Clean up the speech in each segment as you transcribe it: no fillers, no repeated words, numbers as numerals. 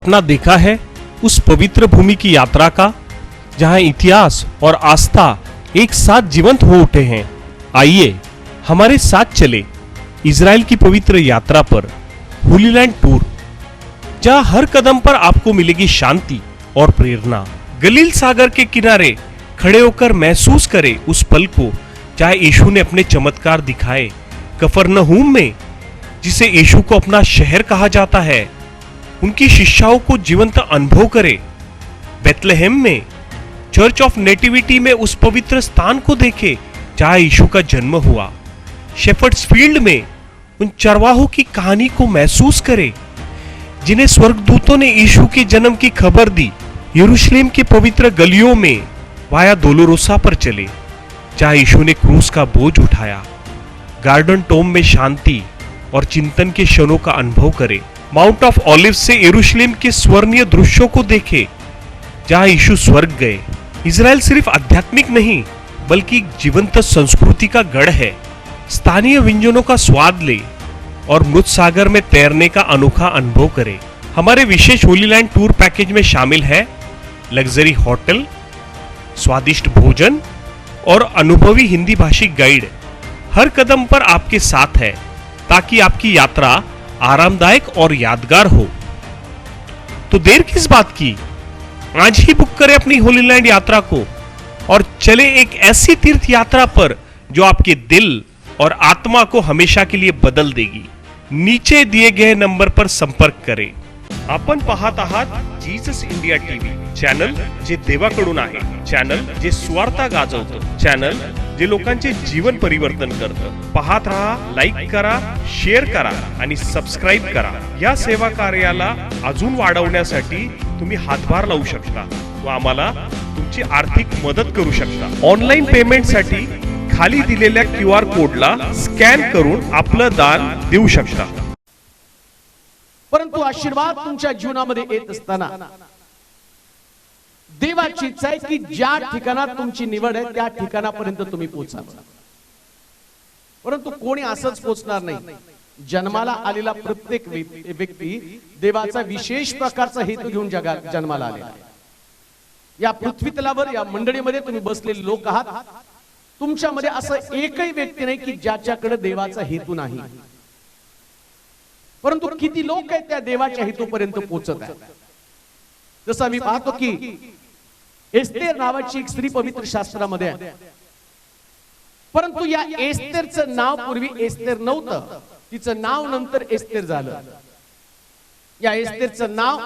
सपना देखा है उस पवित्र भूमि की यात्रा का, जहां इतिहास और आस्था एक साथ जीवंत हो उठे हैं? आइए हमारे साथ चले इजराइल की पवित्र यात्रा पर, होली लैंड टूर, जहां हर कदम पर आपको मिलेगी शांति और प्रेरणा। गलील सागर के किनारे खड़े होकर महसूस करें उस पल को जहां यीशु ने अपने चमत्कार दिखाए। कफरनहूम में, जिसे यीशु को अपना शहर कहा जाता है, उनकी शिक्षाओं को जीवंत अनुभव करें। बेथलेहेम में, चर्च ऑफ नेटिविटी में उस पवित्र स्थान को देखें जहां यीशु का जन्म हुआ। शेफर्ड्स फील्ड में उन चरवाहों की कहानी को महसूस करें जिन्हें स्वर्गदूतों ने यीशु के जन्म की खबर दी। यरूशलेम के पवित्र गलियों में वाया दोलोरोसा पर चले जहां यीशु ने क्रूस का बोझ उठाया। गार्डन टोम में शांति और चिंतन के क्षणों का अनुभव करें। माउंट ऑफ ऑलिव से यरूशलेम के स्वर्णीय दृश्यों को देखें जहां यीशु स्वर्ग गए। इजराइल सिर्फ आध्यात्मिक नहीं बल्कि जीवंत संस्कृति का गढ़ है। स्थानीय व्यंजनों का स्वाद ले और मृत सागर में तैरने का अनोखा अनुभव करें। हमारे विशेष होली लैंड टूर पैकेज में शामिल है लग्जरी होटल, स्वादिष्ट भोजन और अनुभवी हिंदी भाषी गाइड हर कदम पर आपके साथ है, ताकि आपकी यात्रा आरामदायक और यादगार हो। तो देर किस बात की, आज ही बुक करें अपनी होली लैंड यात्रा को और चले एक ऐसी तीर्थ यात्रा पर जो आपके दिल और आत्मा को हमेशा के लिए बदल देगी। नीचे दिए गए नंबर पर संपर्क करें। आपण पाहत आहात जीसस इंडिया टीव्ही, चॅनल जे देवाकडून आहे, चॅनल जे स्वार्थ गाजवतं, चॅनल जे लोकांचे जीवन परिवर्तन करतं। पाहत रहा, लाईक करा, शेअर करा आणि सबस्क्राईब करा। या सेवा कार्याला अजून वाढवण्यासाठी तुम्ही हातभार लावू शकता व आम्हाला तुमची आर्थिक मदत करू शकता। ऑनलाईन पेमेंटसाठी खाली दिलेल्या QR कोडला स्कॅन करून आपलं दान देऊ शकता। परंतु आशीर्वाद तुमच्या जीवनामध्ये येत असताना देवाची इच्छा आहे की ज्या ठिकाणात तुमची निवड आहे त्या ठिकाणापर्यंत तुम्ही पोहोचाल। परंतु कोणी असंच पोहोचणार नाही। जन्माला आलेला प्रत्येक व्यक्ती देवाचा विशेष प्रकारचा हेतू घेऊन जगात जन्माला आलेला आहे। या पृथ्वी तलावर या मंडळीमध्ये तुम्ही बसलेले लोक आहात, तुमच्यामध्ये असं एकही व्यक्ती नाही की ज्याच्याकडे देवाचा हेतू नाही। परंतु किती लोक आहेत त्या देवाच्या हेतूपर्यंत पोहोचत आहेत। जसं आम्ही पाहतो की एस्तेर नावाची एक स्त्री पवित्र शास्त्रामध्ये आहे, परंतु या एस्तेरचं नाव पूर्वी एस्तेर नव्हतं, तिचं नाव नंतर एस्तेर झालं। या एस्तेरचं नाव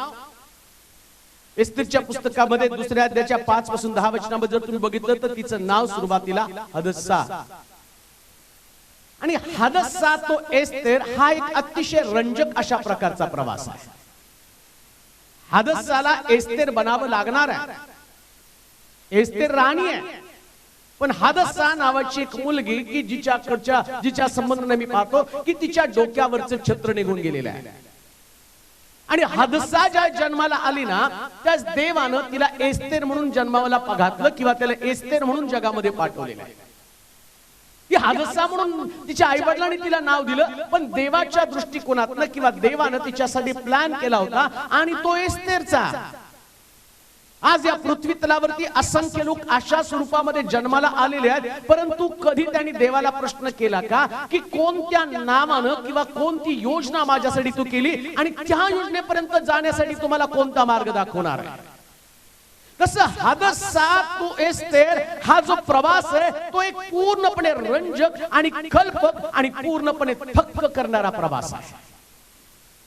एस्तेरच्या पुस्तकामध्ये दुसऱ्या अध्यायाच्या 5 पासून 10 वचनामध्ये जर तुम्ही बघितलं तर तिचं नाव सुरुवातीला हदस्सा, आणि हदस्सा तो एस्तेर हा एक अतिशय रंजक अशा प्रकारचा प्रवास आहे। हदस्साला एस्तेर बनावं लागणार आहे। एस्तेर राणी आहे, पण हदस्सा नावाची एक मुलगी की जिच्या संबंधाने मी पाहतो की तिच्या डोक्यावरचं छत्र निघून गेलेलं आहे। आणि हदस्सा ज्या जन्माला आली ना, त्याच देवानं तिला एस्तेर म्हणून जन्माला घातलं किंवा त्याला एस्तेर म्हणून जगामध्ये पाठवलेलं आहे। ती हदस्सा म्हणून तिच्या आई वडिलांनी तिला नाव दिलं, पण देवाच्या दृष्टिकोनातनं किंवा देवानं तिच्यासाठी प्लॅन केला होता आणि तो एस्तेरचा। आज या पृथ्वी तलावरती असंख्य लोक अशा स्वरूपामध्ये जन्माला आलेले आहेत, परंतु कधी त्यांनी देवाला प्रश्न केला का की कोणत्या नामानं किंवा कोणती योजना माझ्यासाठी तू केली आणि त्या योजनेपर्यंत जाण्यासाठी तुम्हाला कोणता मार्ग दाखवणार आहे? तसं हदस्सा तो एस्तेर हा जो प्रवास आहे तो एक पूर्णपणे रंजक आणि कल्पक आणि पूर्णपणे थक्क करणारा प्रवास आहे।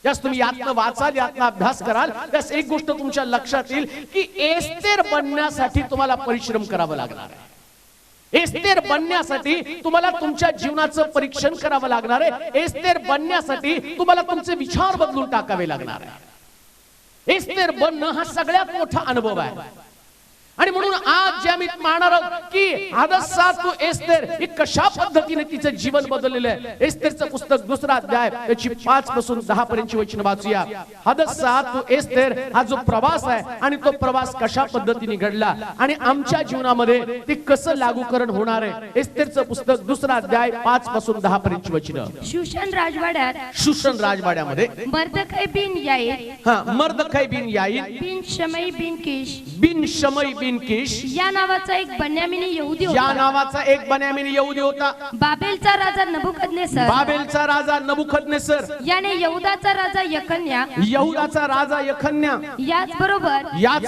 ज्यास तुम्ही यातनं वाचाल, यातनं अभ्यास कराल, त्यास एक गोष्ट तुमच्या लक्षात येईल की एस्तेर बनण्यासाठी तुम्हाला परिश्रम करावं लागणार आहे। एस्तेर बनण्यासाठी तुम्हाला तुमच्या जीवनाचं परीक्षण करावं लागणार आहे। एस्तेर बनण्यासाठी तुम्हाला तुमचे विचार बदलून टाकावे लागणार आहे। एस्तेर बनणं हा सगळ्यात मोठा अनुभव आहे। आणि म्हणून आज जे आम्ही पाहणार आहोत की हदस्सा तू एस्तेर ही कशा पद्धतीने तिचं जीवन बदललेलं आहे. एस्तेरचं पुस्तक 2रा अध्याय त्याची 5 पासून 10 पर्यंतची वचन वाचूया. हदस्सा तू एस्तेर हा जो प्रवास आहे आणि तो प्रवास कशा पद्धतीने घडला आणि आमच्या जीवनामध्ये ते कसं लागूकरण होणार आहे. एस्तेरचं पुस्तक 2रा अध्याय 5 पासून 10 पर्यंतची वचनं. शूशन राजवाड्यात शूशन राजवाड्यामध्ये मर्दखै बिन याईर मर्दखै बिन याईर बिन शमई बिन किश बिन शमई बिन किश या नावाचा एक बन्यामिनी यहुदी या होता. नावाचा एक बन्यामीनी यहुदी होता. बाबेलचा राजा नबुकदनेसर बाबेलचा राजा नबुकदनेसर याने यहुदाचा राजा यकन्या यहुदाचा राजा यखन्या याच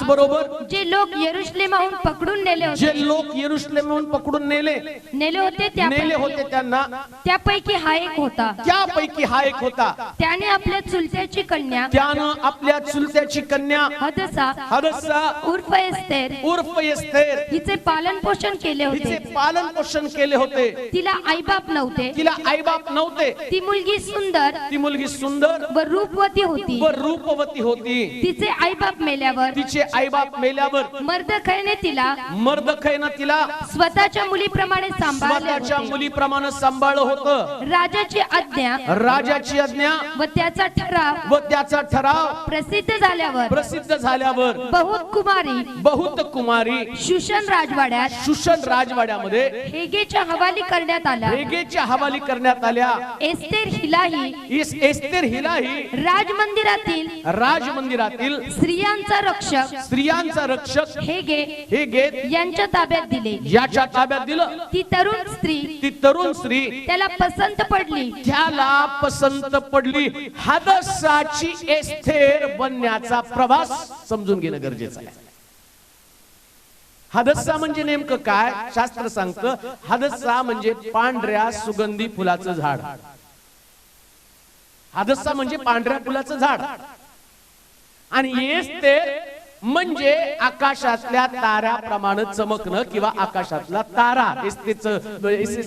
बरोबर जे लोक यरुशलेमाहून पकडून नेले लोक यरुशलेमहून पकडून नेले होते त्यांना त्यापैकी हा एक होता. त्यापैकी हा एक होता. त्याने आपल्या चुलत्याची कन्या त्यानं आपल्या चुलत्याची कन्या हदस्सा उर्फ एस्तेर हिचे पालन पोषण केले होते. तिला आईबाप नव्हते. ती मुलगी सुंदर व रूपवती होती. तिचे आईबाप मेल्यावर मर्दखैने तिला स्वतःच्या मुलीप्रमाणे सांभाळलं होतं. राजाची आज्ञा व त्याचा ठराव प्रसिद्ध झाल्यावर बहुत कुमारी शूशन राजवाड्यामध्ये हेगेच्या हवाली करण्यात आल्या. एस्तेर हिलाही राजमंदिरातील स्त्रियांचा रक्षक हेगे यांच्या ताब्यात दिले. ती तरुण स्त्री त्याला पसंत पडली. हदस्साची एस्तेर बनण्याचा प्रवास समजून घेणं गरजेचं आहे. हदस्सा म्हणजे नेमकं काय शास्त्र सांगतं. हदस्सा म्हणजे पांढऱ्या सुगंधी फुलाचं झाड. हदस्सा म्हणजे पांढऱ्या फुलाचं झाड आणि एस्तेर म्हणजे आकाशातल्या ताऱ्याप्रमाणे चमकणं किंवा आकाशातला तारा.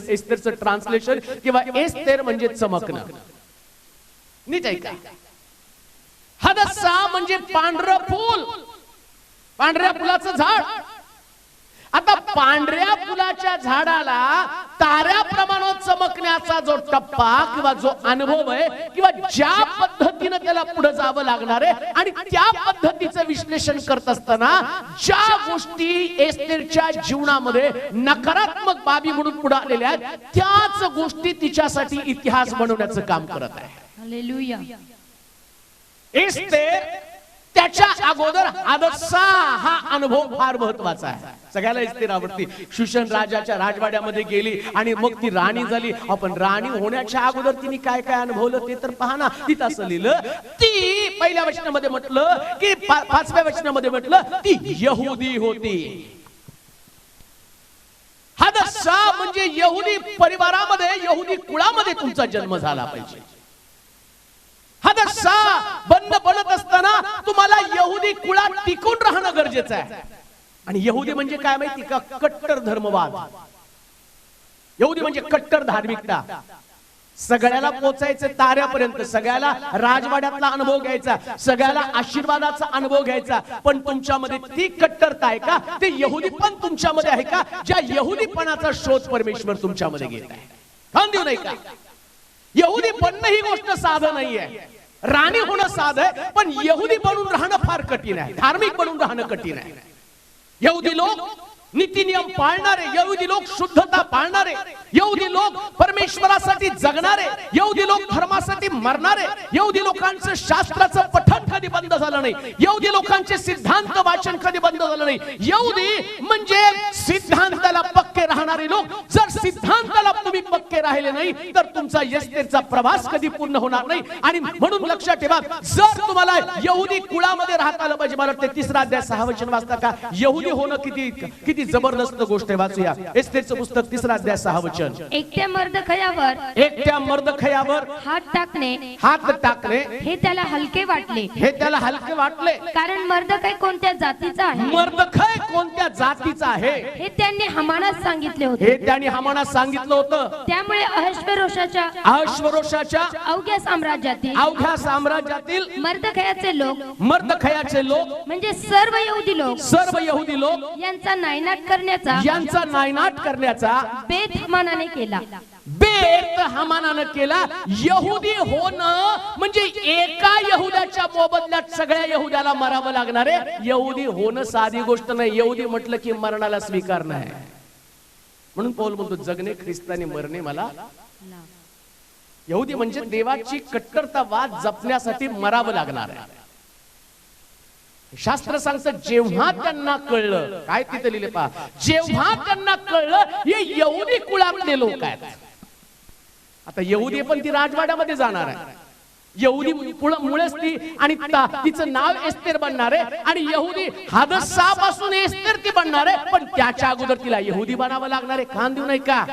एस्तेरचं ट्रान्सलेशन किंवा एस्तेर म्हणजे चमकणं. नीट ऐका. हदस्सा म्हणजे पांढरं फुल, पांढऱ्या फुलाचं झाड. आता पांढऱ्या फुलाच्या झाडाला ताऱ्याप्रमाणे चमकण्याचा जो टप्पा किंवा जो अनुभव आहे किंवा ज्या पद्धतीने त्याला पुढे जावं लागणार आहे आणि त्या पद्धतीचं विश्लेषण करत असताना ज्या गोष्टी एस्तेरच्या जीवनामध्ये नकारात्मक बाबी म्हणून पुढे आलेल्या आहेत त्याच गोष्टी तिच्यासाठी इतिहास बनवण्याचं काम करत आहे. हालेलुया. एस्तेर त्याच्या अगोदर हदस्सा हा अनुभव फार महत्वाचा आहे. सगळ्याला एस्तेर आवडती. शूशन राजाच्या राजवाड्यामध्ये गेली आणि मग ती राणी झाली. आपण राणी होण्याच्या अगोदर तिने काय काय अनुभवलं ते तर पहा ना. तिथं असं लिहिलं ती पहिल्या वचनामध्ये म्हटलं की 5व्या वचनामध्ये म्हटलं ती यहुदी होती. हदस्सा म्हणजे यहुदी परिवारामध्ये यहुदी कुळामध्ये तुमचा जन्म झाला पाहिजे. हदस्सा बनत असताना तुम्हाला यहुदी कुळात टिकून राहणं गरजेचं आहे. आणि यहुदी म्हणजे काय माहिती का? कट्टर धर्मवाद. यहुदी म्हणजे कट्टर धार्मिकता. सगळ्याला पोचायचं ताऱ्यापर्यंत, सगळ्याला राजवाड्यातला अनुभव घ्यायचा, सगळ्याला आशीर्वादाचा अनुभव घ्यायचा. पण तुमच्यामध्ये ती कट्टरता आहे का? ते यहुदीपण तुमच्यामध्ये आहे का? ज्या यहुदीपणाचा शोध परमेश्वर तुमच्यामध्ये घेत आहे. ध्यान देऊ नाही का? यहुदी बनणं ही गोष्ट साधं नाहीये. राणी होणं साध आहे पण यहुदी बनून राहणं फार कठीण आहे. धार्मिक बनून राहणं कठीण आहे. यहुदी लोक नीती नियम पाळणारे, यहुदी लोक शुद्धता पाळणारे, यहुदी लोक परमेश्वरासाठी जगणारे, यहुदी लोक धर्मासाठी मरणारे, यहुदी लोकांचं शास्त्राचं पठण कधी बंद झालं नाही, यहुदी लोकांचे सिद्धांत वाचन कधी बंद झालं नाही. यहुदी म्हणजे सिद्धांताला पक्के राहणारे लोक. जर सिद्धांताला तुम्ही पक्के राहिले नाही तर तुमचा एस्तेरचा प्रवास कधी पूर्ण होणार नाही. आणि म्हणून लक्षात ठेवा, जर तुम्हाला यहुदी कुळामध्ये राहता आलं पाहिजे. मला वाटतं 3रा अध्याय 6 वचन वाचता का? यहुदी होणं किती जबरदस्त गोष्ट आहे. वाचूया एस्तेरचं पुस्तक 3रा अध्याय 6 वचन. एकट्या मर्दखयावर हात टाकणे हे त्याला हलके वाटले. कारण मर्दखै कोणत्या जातीचा आहे? मर्दखै कोणत्या जातीचा आहे हे त्यांनी हमानास सांगितले होते. हे त्यांनी हामानास सांगितलं होतं. त्यामुळे अहश्वेरोशाच्या अवघ्या साम्राज्यातील मर्दखयाचे लोक म्हणजे सर्व यहुदी लोक यांचा नायनाट करण्याचा बेत हामानाने केला. यहुदी होणं म्हणजे एका यहुद्याच्या मोबदल्यात सगळ्या यहुद्याला मरावं लागणार आहे. यहुदी होणं साधी गोष्ट नाही. यहुदी म्हटलं की मरणाला स्वीकार नाही. म्हणून पौल बोलतो जगणे ख्रिस्ताने मरणे मला. यहुदी म्हणजे देवाची कट्टरतावाद जपण्यासाठी मरावं लागणार आहे. शास्त्र सांगतं जेव्हा त्यांना कळलं, काय तिथे लिहिले पहा, जेव्हा त्यांना कळलं हे यहुदी कुळातले लोक आहेत. आता यहुदी पण ती राजवाड्यामध्ये जाणार आहे. यहुदी मुळेच ती आणि तिचं नाव एस्तेर बनणार आहे आणि यहुदी हादसापासून एस्तेर ती बनणार आहे. पण त्याच्या अगोदर तिला यहुदी बनावं लागणार आहे. खान देऊ नये का?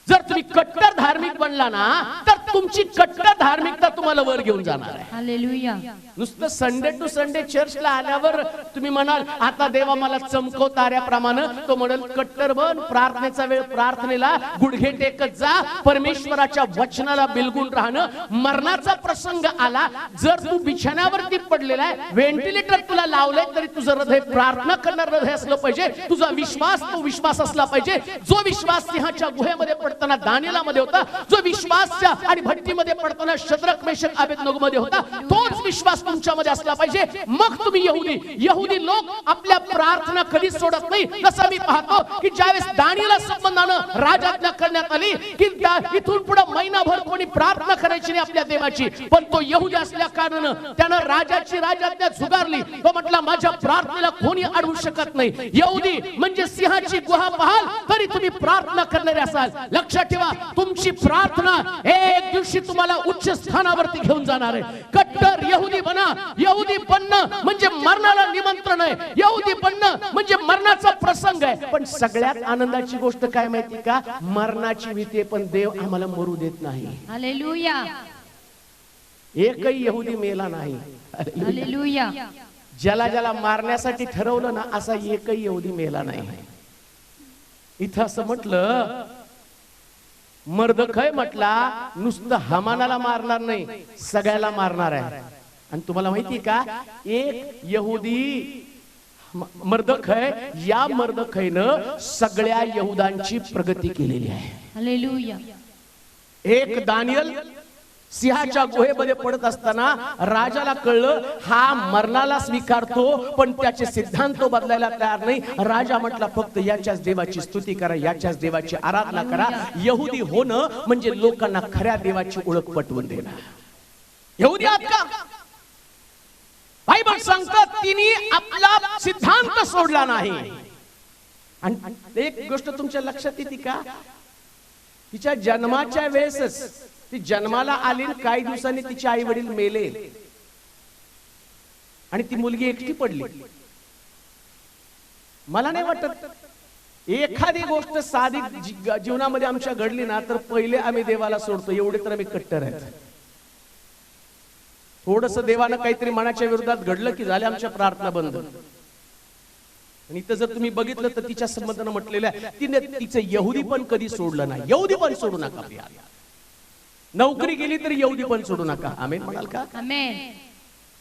जर तुम्ही कट्टर धार्मिक बनला ना तर तुमची कट्टर धार्मिकता तुम्हाला वर घेऊन जाणार आहे. हालेलुया. नुसतं संडे टू संडे चर्चला आल्यावर तुम्ही म्हणाल आता देवा मला चमकव ताऱ्याप्रमाणे, तो म्हणाल कट्टर बन, प्रार्थनेचा वेळ प्रार्थनेला गुडघे टेकत जा, परमेश्वराच्या वचनाला बिलगून राहणं. मरणाचा प्रसंग आला, जर तू बिछाण्यावरती पडलेला आहे, व्हेंटिलेटर तुला लावलंय, तरी तुझं हृदय प्रार्थना करणार हृदय असलं पाहिजे. तुझा विश्वास तो विश्वास असला पाहिजे जो विश्वास सिंहाच्या गुहेमध्ये पडताना दानिएलामध्ये होता, जो विश्वासच्या आणि भट्टीमध्ये पडताना शद्रक मेशक अबेदनगोमध्ये होता, तोच विश्वास तुमच्यामध्ये असला पाहिजे. मग तुम्ही यहुदी लोक आपल्या प्रार्थना कधीच सोडत नाही. जसं मी पाहतो की ज्यावेळेस दानिएला संबंधानं राजाज्ञा करण्यात आली की इथून पुढे महिनाभर कोणी प्रार्थना करायची नाही आपल्या देवाची, पण तो यहुदी असल्या कारणानं त्यानं राजाची राजाज्ञा झुगारली. तो म्हटला माझ्या प्रार्थनेला कोणी अडवू शकत नाही. यहुदी म्हणजे सिंहाची गुहा पाहाल तरी तुम्ही प्रार्थना करणारे असाल. लक्षात ठेवा, तुमची प्रार्थना एक दिवशी तुम्हाला उच्च स्थानावरती घेऊन जाणार आहे. कट्टर यहुदी बना. यहुदी बनणं म्हणजे मरणाला निमंत्रण आहे. यहुदी बनणं म्हणजे मरणाचा प्रसंग आहे. पण सगळ्यात आनंदाची गोष्ट काय माहिती का? मरणाची भीती पण देव आम्हाला मरू देत नाही. हालेलुया. एकही यहुदी मेला नाही. हालेलुया. ज्याला मारण्यासाठी ठरवलं ना असा एकही यहुदी मेला नाही. इथं असं म्हटलं, मर्दखय म्हटला नुसतं हामानाला मारणार नाही, सगळ्याला मारणार आहे. आणि तुम्हाला माहिती का, एक यहुदी मर्दखय, या मर्दखयनं सगळ्या यहुदांची प्रगती केलेली आहे. हालेलुया. एक दानिएल सिंहाच्या गुहेमध्ये पडत असताना राजाला कळलं हा मरणाला स्वीकारतो पण त्याचे सिद्धांत बदलायला तयार नाही. राजा म्हटला फक्त याच्याच देवाची स्तुती करा, याच्याच देवाची आराधना करा. यहुदी होणं म्हणजे लोकांना खऱ्या देवाची ओळख पटवून देणं. यहुदी आहात का? बायबल सांगतात तिने आपला सिद्धांत सोडला नाही. आणि एक गोष्ट तुमच्या लक्षात येते का, तिच्या जन्माच्या वेळेसच ती जन्माला आली, काही दिवसांनी तिचे आई वडील मेले आणि ती मुलगी एकटी पडली. मला नाही वाटत एखादी गोष्ट साधी जीवनामध्ये आमच्या घडली ना तर पहिले आम्ही देवाला सोडतो. एवढे तर आम्ही कट्टर आहेत. थोडस देवानं काहीतरी मनाच्या विरोधात घडलं की झाले आमच्या प्रार्थना बंद. आणि इथं जर तुम्ही बघितलं तर तिच्या संबंधानं म्हटलेलं आहे तिने तिचं यहुदी पण कधी सोडलं नाही. यहुदी पण सोडू नका. नोकरी गेली तरी यहुदी पण सोडू नका. आमेन म्हणाल का? आमेन.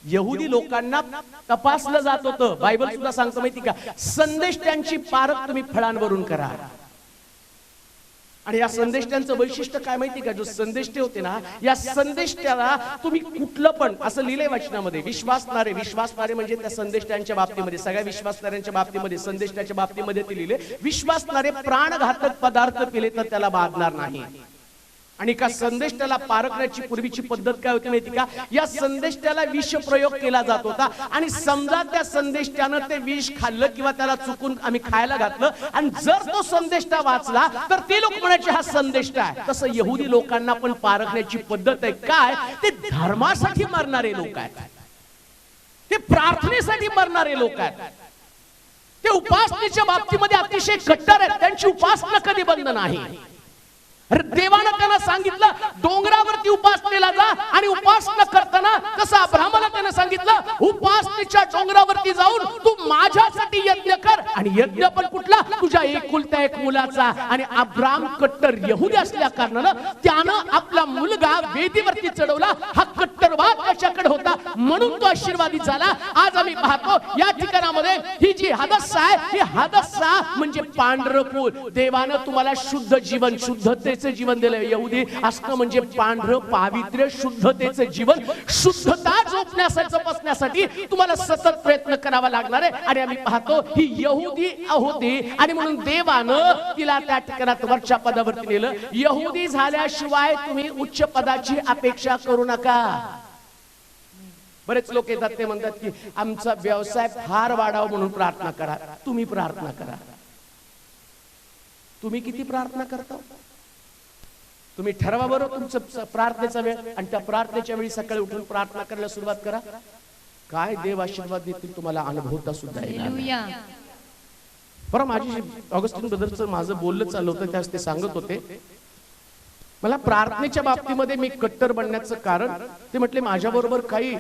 यहुदी लोकांना तपासलं जात होतं. बायबल सुद्धा सांगतो माहिती का, संदेश त्यांची पारख तुम्ही फळांवरून करा. आणि या संदेष्ट्यांचं वैशिष्ट्य काय माहिती का, जो संदेष्टे होते ना, या संदेष्ट्याला तुम्ही कुठलं पण असं लिहिलंय वचनामध्ये, विश्वासणारे म्हणजे त्या संदेष्ट्यांच्या बाबतीमध्ये, सगळ्या विश्वासणाऱ्यांच्या बाबतीमध्ये, संदेष्ट्याच्या बाबतीमध्ये ते लिहिले, विश्वासणारे प्राणघातक पदार्थ पिले तर त्याला बाधणार नाही. आणि का संदेष्ट्याला पारखण्याची पूर्वीची पद्धत काय होती माहिती का, या संदेष्ट्याला विष प्रयोग केला जात होता. आणि समजा त्या संदेष्ट्यानं ते विष खाल्लं किंवा त्याला चुकून आम्ही खायला घातलं आणि जर तो संदेष्टा वाचला तर ते लोक म्हणायचे हा संदेष्टा आहे. तसं यहुदी लोकांना पण पारखण्याची पद्धत आहे. काय? ते धर्मासाठी मरणारे लोक आहेत, ते प्रार्थनेसाठी मरणारे लोक आहेत, ते उपासनेच्या बाबतीमध्ये अतिशय कट्टर आहेत. त्यांची उपासना कधी बंद नाही. देवानं त्यांना सांगितलं डोंगरावरती उपासनेला जा आणि उपासना करताना, तसं अब्राहमाला त्यानं सांगितलं उपासनेच्या डोंगरावरती जाऊन तू यज्ञ पण कुठला? तुझ्या एकुलत्या एक मुलाचा. आणि अब्राम कट्टर यहुदी असल्या कारणानं त्यानं आपला मुलगा वेदीवरती चढवला. हा कट्टरवाद त्याच्याकडे होता म्हणून तो आशीर्वादी झाला. आज आम्ही पाहतो या ठिकाणामध्ये ही जी हादसा आहे, ही हादसा म्हणजे पांढरं फूल. देवानं तुम्हाला शुद्ध जीवन, शुद्धतेचे जीवन दिलं. यहुदी असणं म्हणजे पांढरं पावित्र्य, शुद्धतेचं जीवन. शुद्धता झोपण्यासाठी जपण्यासाठी तुम्हाला सतत प्रयत्न करावा लागणार आहे. आणि आम्ही पाहतो ही यहुदी होती आणि म्हणून देवानं तिला त्या ठिकाणात वरच्या पदावरती नेलं. यहुदी झाल्याशिवाय तुम्ही उच्च पदाची अपेक्षा करू नका. बरेच लोक येतात ते म्हणतात की आमचा व्यवसाय फार वाढावा म्हणून प्रार्थना करा. तुम्ही प्रार्थना करा. तुम्ही किती प्रार्थना करता? तुम्ही ठरवा बरं तुमचं प्रार्थनेचा वेळ आणि त्या प्रार्थनेच्या वेळी सकाळी उठून प्रार्थना करायला सुरुवात करा. काय देव आशीर्वाद देतील तुम्हाला अनुभवता सुद्धा येईल. बरं, माझी ऑगस्टिन ब्रदरचं माझं बोलणं चाललं होतं त्यावेळेस ते सांगत होते मला प्रार्थनेच्या बाबतीमध्ये मी कट्टर बनण्याचं कारण. ते म्हटले माझ्याबरोबर काही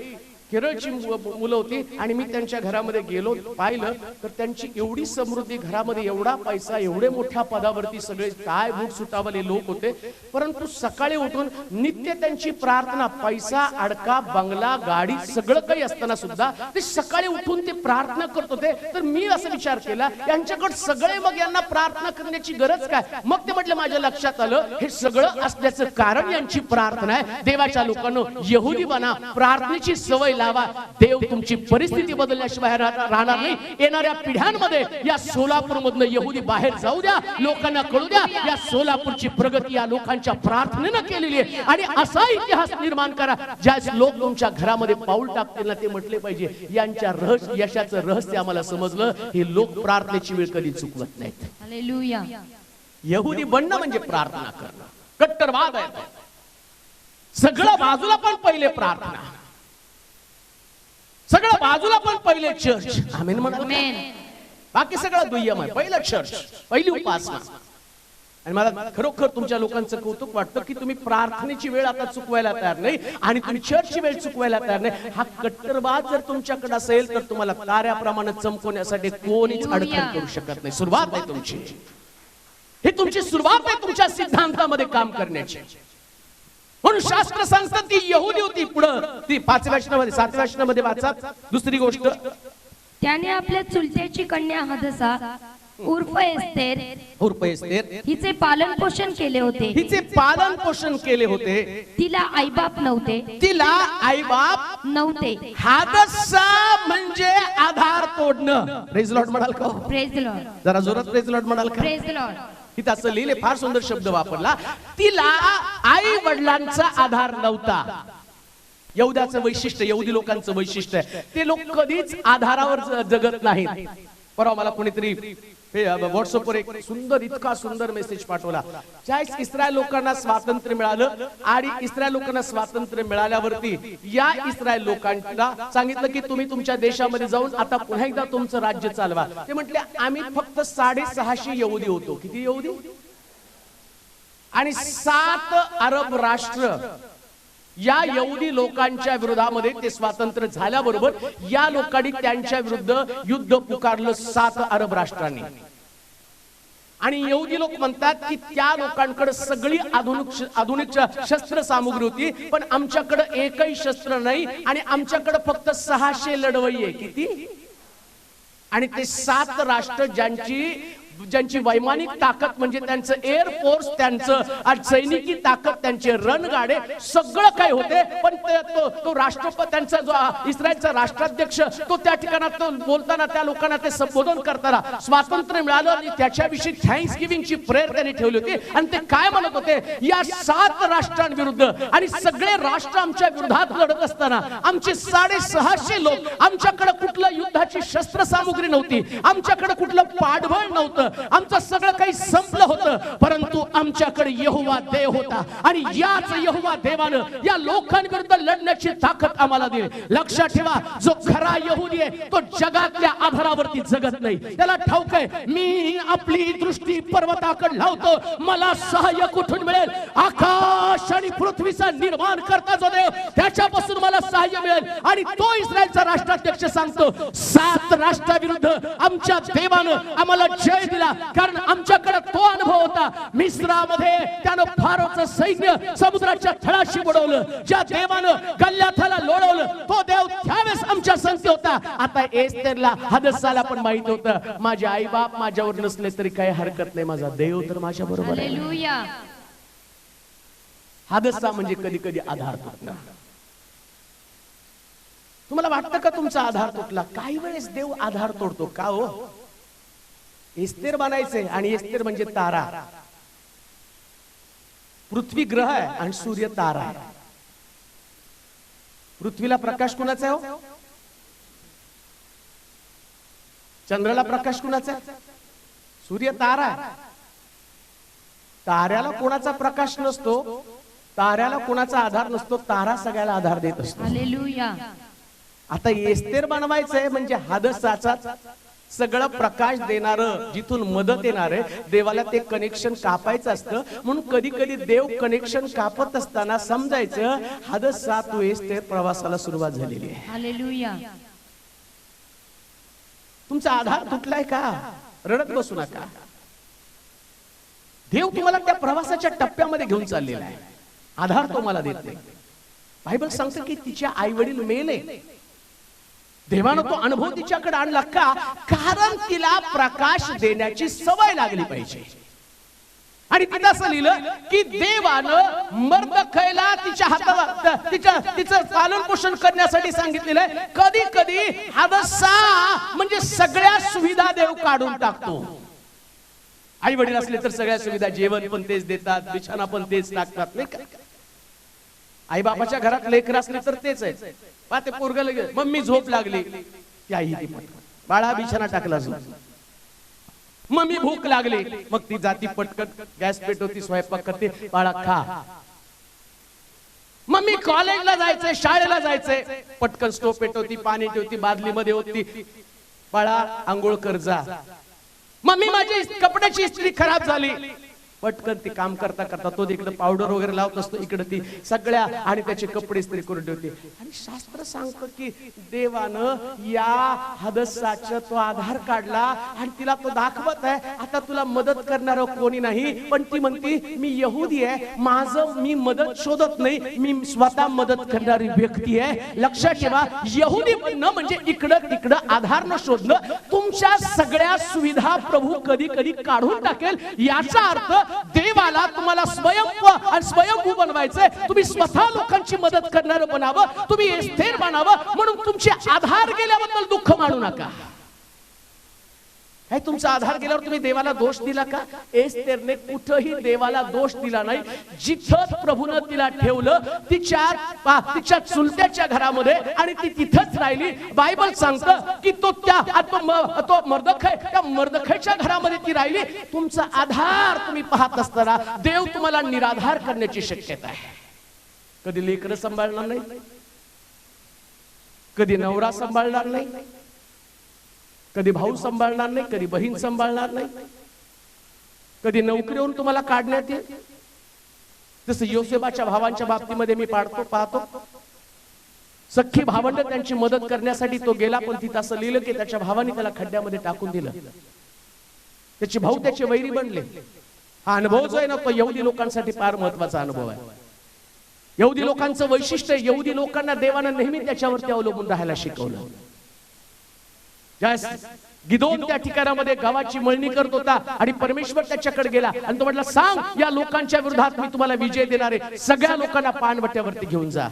केरळची मुलं होती आणि मी त्यांच्या घरामध्ये गेलो, पाहिलं तर त्यांची एवढी समृद्धी, घरामध्ये एवढा पैसा, एवढे मोठ्या पदावरती सगळे काय बूट सुटावले लोक होते. परंतु सकाळी उठून नित्य त्यांची प्रार्थना, पैसा, अडका, बंगला, गाडी सगळं काही असताना सुद्धा ते सकाळी उठून ते प्रार्थना करत होते. तर मी असा विचार केला यांच्याकडे सगळे, मग यांना प्रार्थना करण्याची गरज काय? मग ते म्हटले माझ्या लक्षात आलं हे सगळं असल्याचं कारण यांची प्रार्थना आहे. देवाच्या लोकांनो, यहुदी बना, प्रार्थनेची सवय लावा. देव तुमची परिस्थिती बदलल्याशिवाय राहणार नाही. येणाऱ्या पिढ्यांमध्ये या सोलापूर मधनं यहुदी बाहेर जाऊ द्या, लोकांना कळू द्या या सोलापूरची प्रगती या लोकांच्या प्रार्थनेनं केलेली आहे. आणि असा इतिहास निर्माण करा ज्या लोक तुमच्या घरामध्ये पाऊल टाकतील ना ते म्हटले पाहिजे यांच्या यशाचं रहस्य आम्हाला समजलं. हे लोक प्रार्थनेची वेळ कधी चुकवत नाहीत. हालेलुया. यहुदी बनणं म्हणजे प्रार्थना करणं. कट्टरवाद आहे सगळं बाजूला, पण पहिले प्रार्थना. सगळं बाजूला पण पहिले चर्च. आमेन म्हणाल. बाकी सगळं दुय्यम आहे. पहिलं चर्च, पहिली उपासना. आणि मला खरोखर तुमच्या लोकांचं कौतुक वाटतं की तुम्ही प्रार्थनेची वेळ आता चुकवायला तयार नाही आणि तुम्ही चर्चची वेळ चुकवायला तयार नाही. हा कट्टरवाद जर तुमच्याकडे असेल तर तुम्हाला ताऱ्याप्रमाणे चमकवण्यासाठी कोणीच अडचण करू शकत नाही. सुरुवात आहे तुमची. ही तुमची सुरुवात आहे तुमच्या सिद्धांतामध्ये काम करण्याची. म्हणून शास्त्र सांगतात ती यहुदी होती. पुढं ती 5व्या वचनामध्ये 7व्या वचनामध्ये वाचा. दुसरी गोष्ट, त्याने आपल्या चुलत्याची कन्या हदसा उर्फ एस्तेर हिचे पालन पोषण केले होते. हिचे पालन पोषण केले होते. तिला आईबाप नव्हते. तिला आईबाप नव्हते. हादसा म्हणजे आधार तोडणं. प्रेज लॉर्ड म्हणाल का? Praise Lord. जरा जोरात प्रेज लॉर्ड म्हणाल का? Praise Lord. तिथं असं लिहिले, फार सुंदर शब्द वापरला. तिला आई वडिलांचा आधार नव्हता. यहुद्याचं वैशिष्ट्य, यहुदी लोकांचं वैशिष्ट्य आहे ते लोक कधीच आधारावर जगत नाहीत. परवा मला कोणीतरी व्हॉट्सअपवर एक सुंदर, इतका सुंदर मेसेज पाठवला. ज्यावेळेस इस्रायल लोकांना स्वातंत्र्य मिळालं आणि इस्रायल लोकांना स्वातंत्र्य मिळाल्यावरती या इस्रायल लोकांना सांगितलं की तुम्ही तुमच्या देशामध्ये जाऊन आता पुन्हा एकदा तुमचं राज्य चालवा. ते म्हटले आम्ही फक्त 650 यहुदी होतो. किती यहुदी? आणि 7 अरब राष्ट्र या यहुदी लोकांच्या विरोधामध्ये ते स्वातंत्र्य झाल्याबरोबर या लोकांनी त्यांच्या विरुद्ध युद्ध पुकारलं 7 अरब राष्ट्रांनी. आणि यहुदी लोक म्हणतात की त्या लोकांकडे सगळी आधुनिक शस्त्र सामुग्री होती पण आमच्याकडे एकही शस्त्र नाही आणि आमच्याकडे फक्त 600 लढवई आहे. किती? आणि ते 7 राष्ट्र ज्यांची वैमानिक ताकद म्हणजे त्यांचं एअर फोर्स, त्यांचं सैनिकी ताकद, त्यांचे रणगाडे सगळं काय होते. पण तो राष्ट्रपती, त्यांचा जो इस्रायलचा राष्ट्राध्यक्ष, तो त्या ठिकाणात बोलताना त्या लोकांना ते संबोधन करताना स्वातंत्र्य मिळालं आणि त्याच्याविषयी थँक्स गिव्हिंगची प्रेयर त्यांनी ठेवली होती. आणि ते काय म्हणत होते, या 7 राष्ट्रांविरुद्ध आणि सगळे राष्ट्र आमच्या विरोधात लढत असताना आमचे 650 लोक, आमच्याकडे कुठलं युद्धाची शस्त्र सामुग्री नव्हती, आमच्याकडे कुठलं पाठबळ नव्हतं, आमचं सगळं काही संपलं होतं, परंतु आमच्याकडे यहोवा देव होता आणि याच यहोवा देवानं या लोकांविरुद्ध लढण्याची ताकद आम्हाला दिली. लक्षात ठेवा, जो खरा यहुदी आहे तो जगातल्या आधारावरती जगत नाही. त्याला ठाऊक आहे मी आपली दृष्टी पर्वताकडे लावतो, मला सहाय्य कुठून मिळेल? आकाश आणि पृथ्वीचा निर्माण करता जो देव त्याच्यापासून मला सहाय्य मिळेल. आणि तो इस्रायलचा राष्ट्राध्यक्ष सांगतो 7 तर राष्ट्राविरुद्ध आमच्या देवानं आम्हाला जय दिला, कारण आमच्याकडे तो अनुभव होता. मिस्रामध्ये त्यानं फारोचं सैन्य समुद्राच्या तळाशी बुडवलं. ज्या देवानं गल्ल्याथाला लोळवलं तो देव त्यावेळेस आमच्या संगती होता. आता एस्तेरला हदस्साला पण माहित होतं, माझे आई बाप माझ्यावर नसले तरी काही हरकत नाही, माझा देव तर माझ्या बरोबर आहे. हालेलुया. हदस्सा म्हणजे कधी कधी आधार तुटला. तुम्हाला वाटतं का तुमचा आधार तुटला? काही वेळेस देव आधार तोडतो का हो? एस्तेर बनायचे, आणि एस्तेर म्हणजे तारा. पृथ्वी ग्रह आहे आणि सूर्य तारा आहे. पृथ्वीला प्रकाश कुणाचा आहे हो? चंद्राला प्रकाश कुणाचा आहे? सूर्य तारा आहे. ताऱ्याला कोणाचा प्रकाश नसतो, ताऱ्याला कोणाचा आधार नसतो, तारा सगळ्याला आधार देत असतो. हालेलुया. आता एस्तेर बनवायचंय म्हणजे हदस्साचा सगळं प्रकाश देणार, जिथून मदत येणार आहे, देवाला ते कनेक्शन कापायचं असतं. म्हणून कधी कधी देव कनेक्शन कापत असताना समजायचं हदस्सा तू एस्तेर प्रवासाला सुरुवात झालेली आहे. हालेलुया. तुमचा आधार तुटलाय का? रडत बसू नका. देव तुम्हाला त्या प्रवासाच्या टप्प्यामध्ये घेऊन चाललेला आहे. आधार तो मला देत नाही. बायबल सांगतं की तिच्या आई वडील मेले, देवानं तो अनुभव तिच्याकडे आणला का? कारण तिला प्रकाश देण्याची सवय लागली पाहिजे. आणि तिथं असं लिहिलं की देवानं मर्दखैला तिच्या हातावर तिचं पालन पोषण करण्यासाठी सांगितलेलं आहे. कधी कधी हदस्सा म्हणजे सगळ्या सुविधा देव काढून टाकतो. आई वडील असले तर सगळ्या सुविधा, जेवण पण तेच देतात, बिछाना पण तेच टाकतात, नाही का? आई बापाच्या घरात लेकर असले तर तेच आहे. ते पोरग लगेच मम्मी झोप लागली की आई ती बाळा बिछाना टाकला झोप. मम्मी भूक लागली मग ती जाती पटकन गॅस पेटवती, स्वयंपाक करते, बाळा खा. मम्मी कॉलेजला जायचंय, शाळेला जायचंय, पटकन स्टोव पेटवती, पाणी ठेवती, बादलीमध्ये होती, बाळा आंघोळ कर जा. मम्मी माझी कपड्याची इस्त्री खराब झाली, पटकन ती काम करता करता तो इकडे पावडर वगैरे लावत असतो, इकडे ती सगळ्या आणि त्याचे कपडे इस्त्री करून ठेवते. आणि शास्त्र सांगतं की देवानं या हदस्साचा तो आधार काढला आणि तिला तो दाखवत आहे आता तुला मदत करणार कोणी नाही. पण ती म्हणती मी यहुदी आहे, माझं मी मदत शोधत नाही, मी स्वतः मदत करणारी व्यक्ती आहे. लक्षात ठेवा, यहुदी बनणं म्हणजे इकडं तिकडं आधार न शोधणं. तुमच्या सगळ्या सुविधा प्रभू कधी कधी काढून टाकेल. याचा अर्थ देवाला तुम्हाला स्वयंभू बनवायचंय. तुम्ही स्वतः लोकांची मदत करणारं बनावं, तुम्ही एस्तेर बनावं. म्हणून तुमचे आधार गेल्याबद्दल दुःख मानू नका. काय तुमचा आधार गेल्यावर तुम्ही देवाला दोष दिला का? एस्तेरने कुठेही देवाला दोष दिला नाही. जिथं प्रभूनं तिला ठेवलं तिच्या चुलत्याच्या घरामध्ये आणि ती तिथंच राहिली. बायबल सांगतं की तो मर्दखैच्या घरामध्ये ती राहिली. तुमचा आधार तुम्ही पाहत असताना देव तुम्हाला निराधार करण्याची शक्यता आहे. कधी लेकरं सांभाळणार नाही, कधी नवरा सांभाळणार नाही, कधी भाऊ सांभाळणार नाही, कधी बहीण सांभाळणार नाही, कधी नोकरीवरून तुम्हाला काढण्यात येईल. जसं योसेफाच्या भावांच्या बाबतीमध्ये मी पाहतो सख्खी भावंड त्यांची मदत करण्यासाठी तो गेला, पण तिथं असं लिहिलं की त्याच्या भावाने त्याला खड्ड्यामध्ये टाकून दिलं. त्याचे भाऊ त्याचे वैरी बनले. हा अनुभव जो आहे ना, तो यहुदी लोकांसाठी फार महत्वाचा अनुभव आहे. यहुदी लोकांचं वैशिष्ट्य, यहुदी लोकांना देवानं नेहमी त्याच्यावरती अवलंबून राहायला शिकवलं. गिदोन त्या ठिकाणामध्ये गावाची मळणी करत होता आणि परमेश्वर त्याच्याकडे गेला आणि तो म्हटला, सांग या लोकांच्या विरोधात मी तुम्हाला विजय देणार आहे, सगळ्या लोकांना पानवट्यावरती घेऊन जा.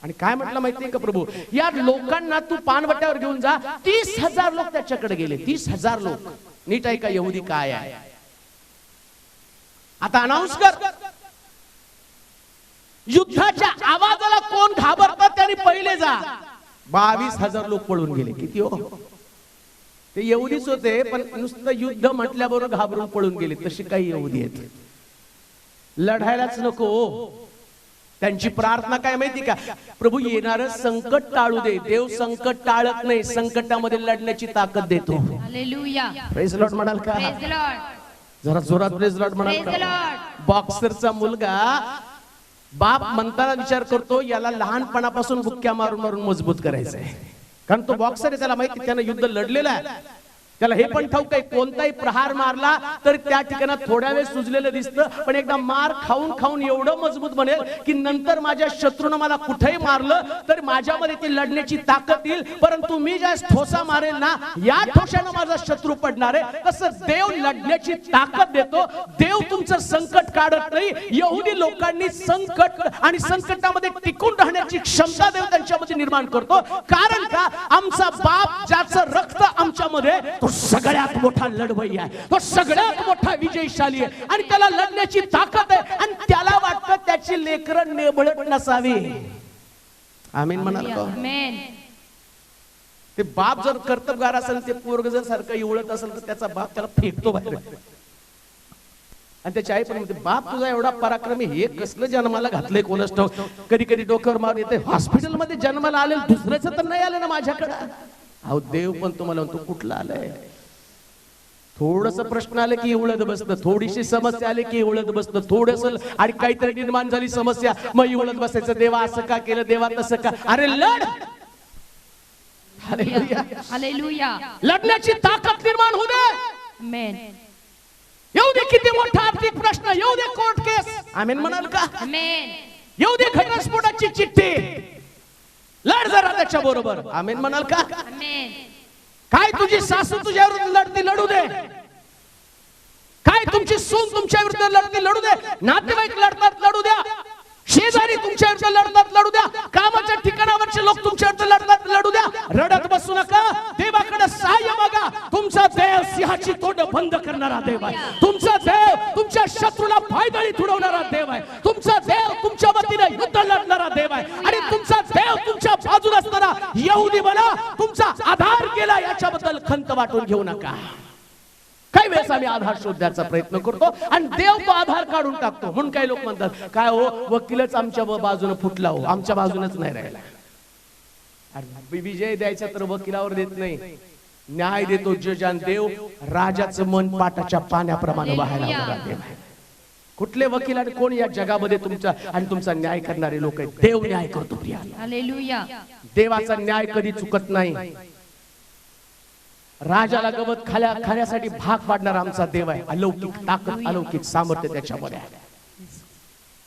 आणि काय म्हटलं माहितीये का प्रभू, या लोकांना तू पानवट्यावर घेऊन जा. 30,000 लोक त्याच्याकडे गेले. 30,000 लोक. नीट आहे का यहुदी काय आहे? आता अनाउन्स कर, युद्धाच्या आवाजाला कोण घाबरतात त्यांनी पहिले जा. 22,000 लोक पळून गेले. किती हो? ते यहुदीच होते, पण नुसतं युद्ध म्हटल्याबरोबर घाबरून पळून गेले. तशी काही यहुदी आहेत, लढायलाच नको. त्यांची प्रार्थना काय माहिती का? प्रभू येणारं संकट टाळू दे. देव संकट टाळत नाही, संकटामध्ये लढण्याची ताकद देतो. हालेलुया. प्रेज लॉर्ड म्हणाल का? Praise Lord. जरा जोरात प्रेज लॉर्ड म्हणाल प्रेज का? लॉर्ड. बॉक्सरचा मुलगा बाप म्हणताना विचार करतो याला लहानपणापासून बुक्क्या मारून मारून मजबूत करायचंय. कारण तो बॉक्सर आहे, त्याला माहिती त्यानं युद्ध लढलेलं आहे, त्याला हे पण ठाऊक आहे कोणताही प्रहार मारला तर त्या ठिकाणी थोड्या वेळ सुजलेलं दिसतं, पण एकदा मार खाऊन खाऊन एवढं मजबूत बनेल की नंतर माझ्या शत्रूनं मला कुठेही मारलं तर माझ्यामध्ये ती लढण्याची ताकद येईल, परंतु मी ज्या ठोसा मारेल ना या ठोशानं माझा शत्रू पडणार आहे. तसं देव लढण्याची ताकद देतो. देव तुमचं संकट काढत नाही. यहुदी लोकांनी संकट आणि संकटामध्ये टिकून राहण्याची क्षमता देव त्यांच्यामध्ये निर्माण करतो. कारण का, आमचा बाप ज्याचं रक्त आमच्यामध्ये, तो सगळ्यात मोठा लढवई आहे, तो सगळ्यात मोठा विजयशाली आहे आणि त्याला लढण्याची ताकद आहे आणि त्याला वाटतं त्याची लेकरं नेबळत नसावी. आमीन म्हणाल का? ते बाप जर कर्तबगार असेल, ते पोरग जर सारखं इवळत असेल तर त्याचा बाप त्याला फेकतो बाहेर. आणि त्याची आई पण म्हणते, बाप तुझा एवढा पराक्रमी, हे कसलं जन्माला घातलंय कोणच ठाऊक. कधी कधी डोक्यावर मारून येते, हॉस्पिटलमध्ये जन्माला आलेलं दुसऱ्याच तर नाही आलं ना माझ्याकडे. अहो देव पण तुम्हाला म्हणतो कुठला आलंय. थोडस प्रश्न आले की उळत बसतं, थोडीशी समस्या आली की उळत बसतं, थोडस आणि काहीतरी निर्माण झाली समस्या मग उळत बसायचं, देवा असं का केलं, देवा तसं का. अरे लढ, हालेलुया, लढण्याची ताकद निर्माण होऊ दे. आमेन. येऊ दे किती मोठा आर्थिक प्रश्न, येऊ दे कोर्ट केस, आमेन म्हणाल का? आमेन. येऊ दे घटस्फोटाची चिठ्ठी, लढ जरा त्याच्या बरोबर, आमेन म्हणाल का? आमेन. काय तुझी सासू तुझ्या विरुद्ध लढती, लढू दे. काय तुमची सून तुमच्या विरुद्ध लढती, लढू दे. नातेवाईक लढतात, लढू द्या. शेजारी तुमच्या विरुद्ध लढतात, लढू द्या. कामाच्या ठिकाणावरचे लोक तुमच्या विरुद्ध लढतात, लढू द्या. रडत बसू नका, देवाकडे सहाय्य मागा. तुमचा देव सिंहाची तोंड बंद करणारा देव आहे. तुमचा देव तुमच्या शत्रूला पायदळी तुडवणारा देव आहे. तुमचा देव तुमच्या वतीने युद्ध लढणारा देव आहे. आणि तुमचा देव तुमच्या बाजूला असताना यहुदी मला तुमचा आधार केला, याच्याबद्दल खंत वाटून घेऊ नका. काही वेळेस आम्ही आधार शोधण्याचा प्रयत्न करतो आणि देव तो आधार काढून टाकतो. म्हणून काही लोक म्हणतात, काय हो वकीलच आमच्या बाजूने फुटला, हो आमच्या बाजूनच नाही राहिला. विजय द्यायचा तर वकिलावर देत नाही, न्याय देतो जज. आणि देव राजाचं मन पाटाच्या पाण्याप्रमाणे वाहायला लावणारा देव आहे. कुठले वकील आणि कोण या जगामध्ये तुमचा आणि तुमचा न्याय करणारे लोक आहेत. देव न्याय करतो. हालेलुया. देवाचा न्याय कधी चुकत नाही. राजाला गवत खाण्यासाठी भाग पाडणारा आमचा देव आहे. अलौकिक ताकद, अलौकिक सामर्थ्य त्याच्यामध्ये आहे.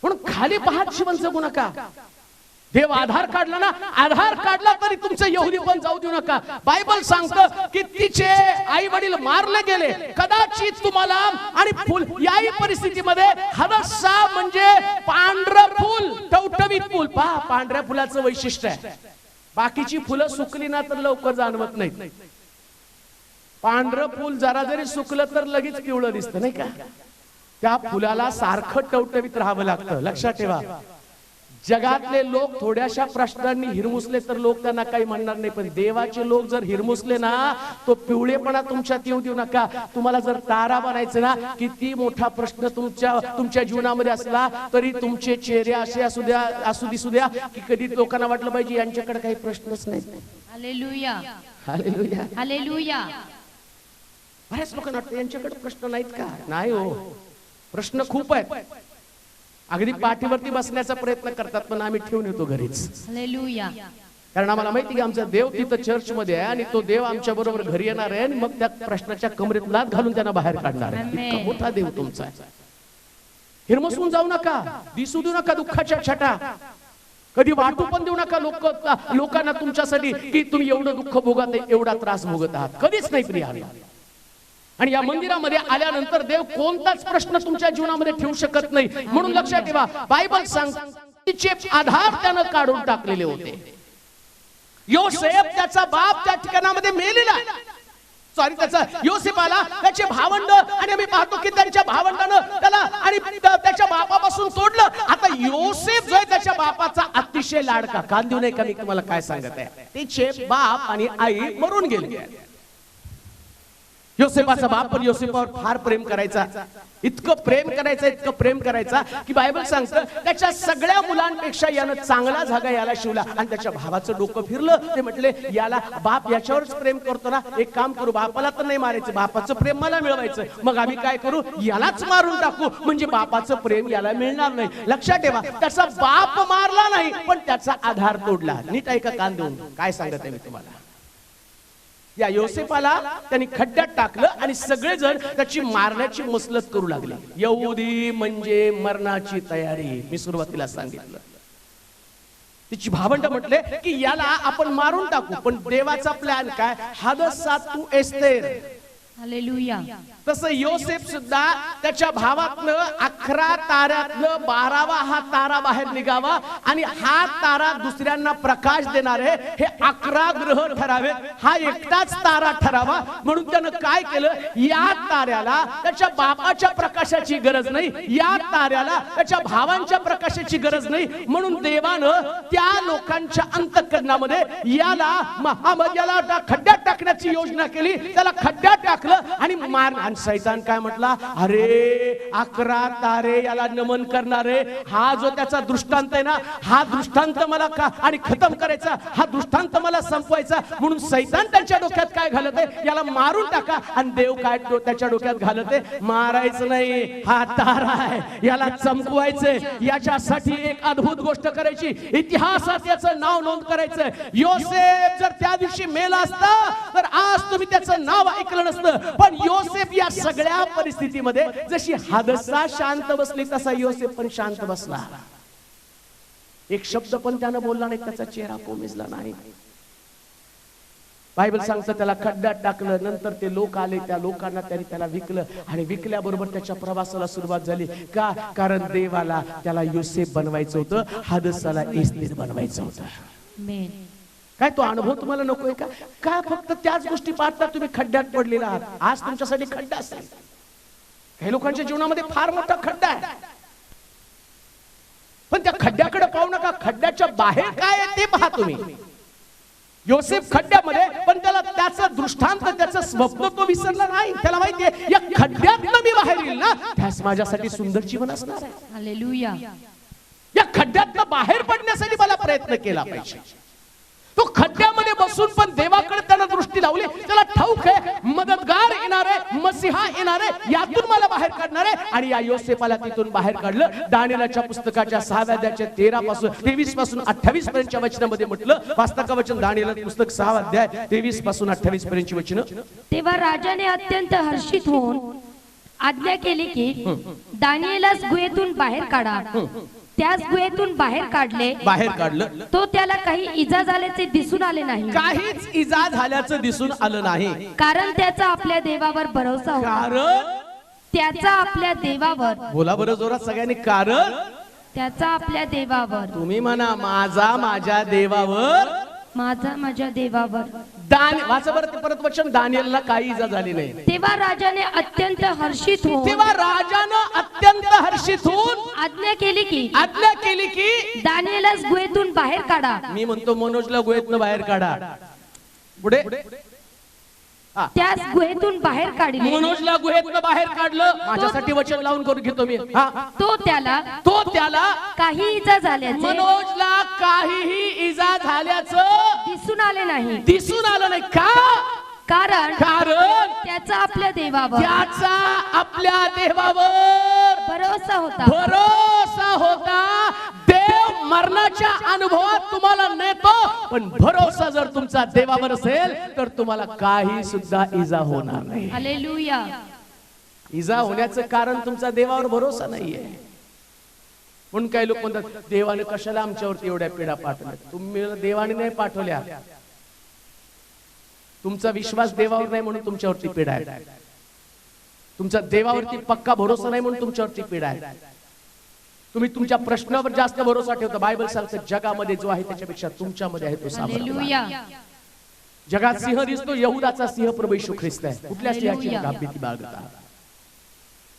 म्हणून खाली पाहत जीवन जगू नका. देव आधार काढला ना, आधार काढला तरी तुमचं यहुदी पण जाऊ देऊ नका. बायबल सांगतं की तिचे आई वडील मारले गेले, कदाचित तुम्हाला आणि फुल याही परिस्थितीमध्ये हदसा म्हणजे पांढरं फुल, टवटवीत फुल. पहा पांढऱ्या फुलाचं वैशिष्ट्य आहे, बाकीची फुलं सुकली ना तर लवकर जाणवत नाहीत. पांढरं फुल जरा जरी सुकलं तर लगेच पिवळं दिसतं, नाही का? त्या फुलाला सारखं टवटवीत राहावं लागतं. लक्षात ठेवा, जगातले लोक थोड्याशा प्रश्नांनी हिरमुसले तर लोक त्यांना काही म्हणणार नाही, पण देवाचे लोक जर हिरमुसले ना, तो पिवळेपणा तुमच्यात येऊ देऊ नका. तुम्हाला जर तारा बनायचं ना, किती मोठा प्रश्न तुमच्या जीवनामध्ये असला तरी तुमचे चेहरे असे असू दिसू द्या की कधी लोकांना वाटलं पाहिजे यांच्याकडे काही प्रश्नच नाही. Hallelujah, hallelujah, hallelujah. बऱ्याच लोकांना वाटतं यांच्याकडे प्रश्न नाहीत का? नाही हो, प्रश्न खूप आहेत. अगदी पाठीवरती बसण्याचा प्रयत्न करतात, पण आम्ही ठेवून येतो घरीच. हालेलुया. कारण आम्हाला माहिती की आमचा देव तिथं चर्च मध्ये आहे आणि तो देव आमच्या बरोबर घरी येणार आहे आणि मग त्या प्रश्नाच्या कमरेत लाथ घालून त्यांना बाहेर काढणार आहे. इतका मोठा देव तुमचा आहे. हिरमसून जाऊ नका, दिसू देऊ नका दुःखाच्या छटा, कधी वाटू पण देऊ नका लोकांना तुमच्यासाठी की तुम्ही एवढं दुःख भोगत, एवढा त्रास भोगत आहात. कधीच नाही प्रिय. आणि या मंदिरामध्ये आल्यानंतर देव कोणताच प्रश्न तुमच्या जीवनामध्ये ठेवू शकत नाही. म्हणून लक्षात ठेवा, बायबल सांगते आधार त्यानं काढून टाकलेले होते. योसेफ त्याचा बाप त्या ठिकाणामध्ये मेलेला, सॉरी त्याचा योसेफ आला, त्याचे भावंड, आणि आम्ही पाहतो की त्यांच्या भावंडानं त्याला आणि त्याच्या बापापासून तोडलं. आता योसेफ जो आहे त्याच्या बापाचा अतिशय लाडका. कान देऊ नये का मी तुम्हाला काय सांगत आहे, तिचे बाप आणि आई मरून गेले. योसेफाचा बाप पण योसेफावर फार प्रेम करायचा, इतकं प्रेम करायचा की बायबल सांगतं त्याच्या सगळ्या मुलांपेक्षा यानं चांगला जागा याला शिवला. आणि त्याच्या भावाचं डोकं फिरलं. ते म्हटले याला बाप याच्यावरच प्रेम करतो ना, एक काम करू, बापाला तर नाही मारायचं, बापाचं प्रेम मला मिळवायचं, मग आम्ही काय करू, यालाच मारून टाकू, म्हणजे बापाचं प्रेम याला मिळणार नाही. लक्षात ठेवा, त्याचा बाप मारला नाही पण त्याचा आधार तोडला. नीट ऐका कान देऊन, काय सांगत आहे मी तुम्हाला. या योसेफाला त्यांनी खड्ड्यात टाकलं आणि सगळेजण त्याची मारण्याची मसलत करू लागले. यहुदी म्हणजे मरणाची तयारी. मी सुरुवातीला सांगितलं, तिची भावंड म्हटले की याला आपण मारून टाकू, पण देवाचा प्लॅन काय, हादसा तू एस्तेर. हालेलुया. तसं योसेफ सुद्धा त्याच्या भावातनं 11 ताऱ्यातनं 12वा हा तारा बाहेर निघावा आणि हा तारा दुसऱ्यांना प्रकाश देणारे हे 11 ग्रह ठरावे, हा एकटाच तारा ठरावा. म्हणून त्यानं काय केलं, या ताऱ्याला त्याच्या बापाच्या प्रकाशाची गरज नाही, या ताऱ्याला त्याच्या भावांच्या प्रकाशाची गरज नाही. म्हणून देवानं त्या लोकांच्या अंतःकरणामध्ये याला खड्ड्यात टाकण्याची योजना केली. त्याला खड्ड्यात टाकलं आणि मार. शैतान काय म्हटला, अरे 11 तारे याला नमन करणारे, हा जो त्याचा दृष्टांत आहे ना, हा दृष्टांत मला का आणि खतम करायचा, हा दृष्टांत मला संपवायचा. म्हणून शैतान त्यांच्या डोक्यात काय घालत आहे, याला मारून टाका. आणि देव काय त्याच्या डोक्यात घालत आहे, मारायचं नाही, हा तारा आहे, याला चमकवायचंय. याच्यासाठी एक अद्भुत गोष्ट करायची, इतिहासात याचं नाव नोंद करायचं. योसेफ जर त्या दिवशी मेला असता तर आज तुम्ही त्याचं नाव ऐकलं नसतं. पण योसेफ या सगळ्या परिस्थितीमध्ये जशी हादसा शांत बसली तसा योसेफ पण शांत बसला. एक शब्द पण त्यानं बोलला नाही, त्याचा चेहरा कोमेजला नाही. बायबल सांगतं त्याला खड्ड्यात टाकलं. नंतर ते लोक आले, त्या लोकांना त्याला विकलं आणि विकल्याबरोबर त्याच्या प्रवासाला सुरुवात झाली. का, कारण देवाला त्याला योसेफ बनवायचं होतं, हादसाला एस्तेर बनवायचं होतं. काय तो अनुभव तुम्हाला नकोय का? का फक्त त्याच गोष्टी पाहता तुम्ही खड्ड्यात पडलेला आहात? आज तुमच्यासाठी खड्डा असेल. काही लोकांच्या जीवनामध्ये फार मोठा खड्डा आहे, पण त्या खड्ड्याकडे पाहू नका, खड्ड्याच्या बाहेर काय आहे ते पहा तुम्ही. योसेफ खड्ड्यामध्ये, पण त्याला त्याचं दृष्टांत, त्याचं स्वप्न तो विसरला नाही. त्याला माहितीये या खड्ड्यातनं मी बाहेर येईल ना, त्यास माझ्यासाठी सुंदर जीवन असणार आहे. हालेलुया. या खड्ड्यातनं बाहेर पडण्यासाठी मला प्रयत्न केला पाहिजे. तो खड्ड्यामध्ये बसून पण देवाकडे त्यानं दृष्टी लावली. त्याला ठाऊक आहे मदतगार येणार आहे, मसीहा येणार आहे, यातून मला बाहेर काढणार आहे. आणि या योसेफाला तिथून बाहेर काढलं. दानिएलच्या पुस्तकाच्या 6व्या अध्यायाच्या 23 पासून 28 पर्यंतच्या वचनामध्ये म्हटलं, वास्तव वचन दानिएल पुस्तक 6वा अध्याय 23 पासून 28 पर्यंतची वचनं. तेव्हा राजाने अत्यंत हर्षित होऊन आज्ञा केली की दानिएलास गुहेतून बाहेर काढा. त्यास गुहेतून बाहेर काढलं. तो त्याला काही इजा झाल्याचे दिसून आले नाही. काहीच इजा झाल्याचं दिसून आलं नाही. कारण त्याचा आपल्या देवावर भरोसा होता. कारण त्याचा आपल्या देवावर, बोला बरं जोरात सगळ्यांनी, कारण त्याचा आपल्या देवावर, तुम्ही म्हणा माझ्या देवावर, माझ्या देवावर. वाचा बरं ते परत वचन. दानिएलला काही इजा झाली नाही. तेव्हा राजाने अत्यंत हर्षित होऊन आज्ञा केली की दानिएलास गुहेतून बाहेर काढा. मी म्हणतो मनोजला गुहेतून बाहेर काढा. पुढे त्यास गुहेतून बाहेर काढले. मनोजला गुहेतून बाहेर काढलं. माझ्यासाठी वचन लावून करून घेतो मी. तो त्याला काही इजा झाल्याचे, मनोजला काहीही इजा झाल्याचं दिसून आलं नाही. का? कारण त्याचा आपल्या देवावर भरोसा होता. देव मरणाच्या अनुभवात तुम्हाला नेतो, पण भरोसा जर तुमचा देवावर असेल तर तुम्हाला काही सुद्धा इजा होणार नाही. हालेलुया. इजा होण्याचं कारण तुमचा देवावर भरोसा नाहीये. म्हणून काही लोक म्हणतात देवाने कशाला आमच्यावरती एवढ्या पीडा पाठवल्या. तुम्ही देवाने नाही पाठवल्या, तुमचा विश्वास देवावर नाही म्हणून तुमच्यावरती पीडा आहे. तुमचा देवावरती पक्का भरोसा नाही म्हणून तुमच्यावरती पीडा आहे. तुम्ही तुमच्या प्रश्नावर जास्त भरोसा ठेवता. बायबल सांगते जगामध्ये जो आहे त्याच्यापेक्षा तुमच्यामध्ये आहे तो सामर्थ्य. जगात सिंह दिसतो, यहुदाचा सिंह प्रभू येशू ख्रिस्त आहे. कुठल्या सिंहाची भीती बाळगता?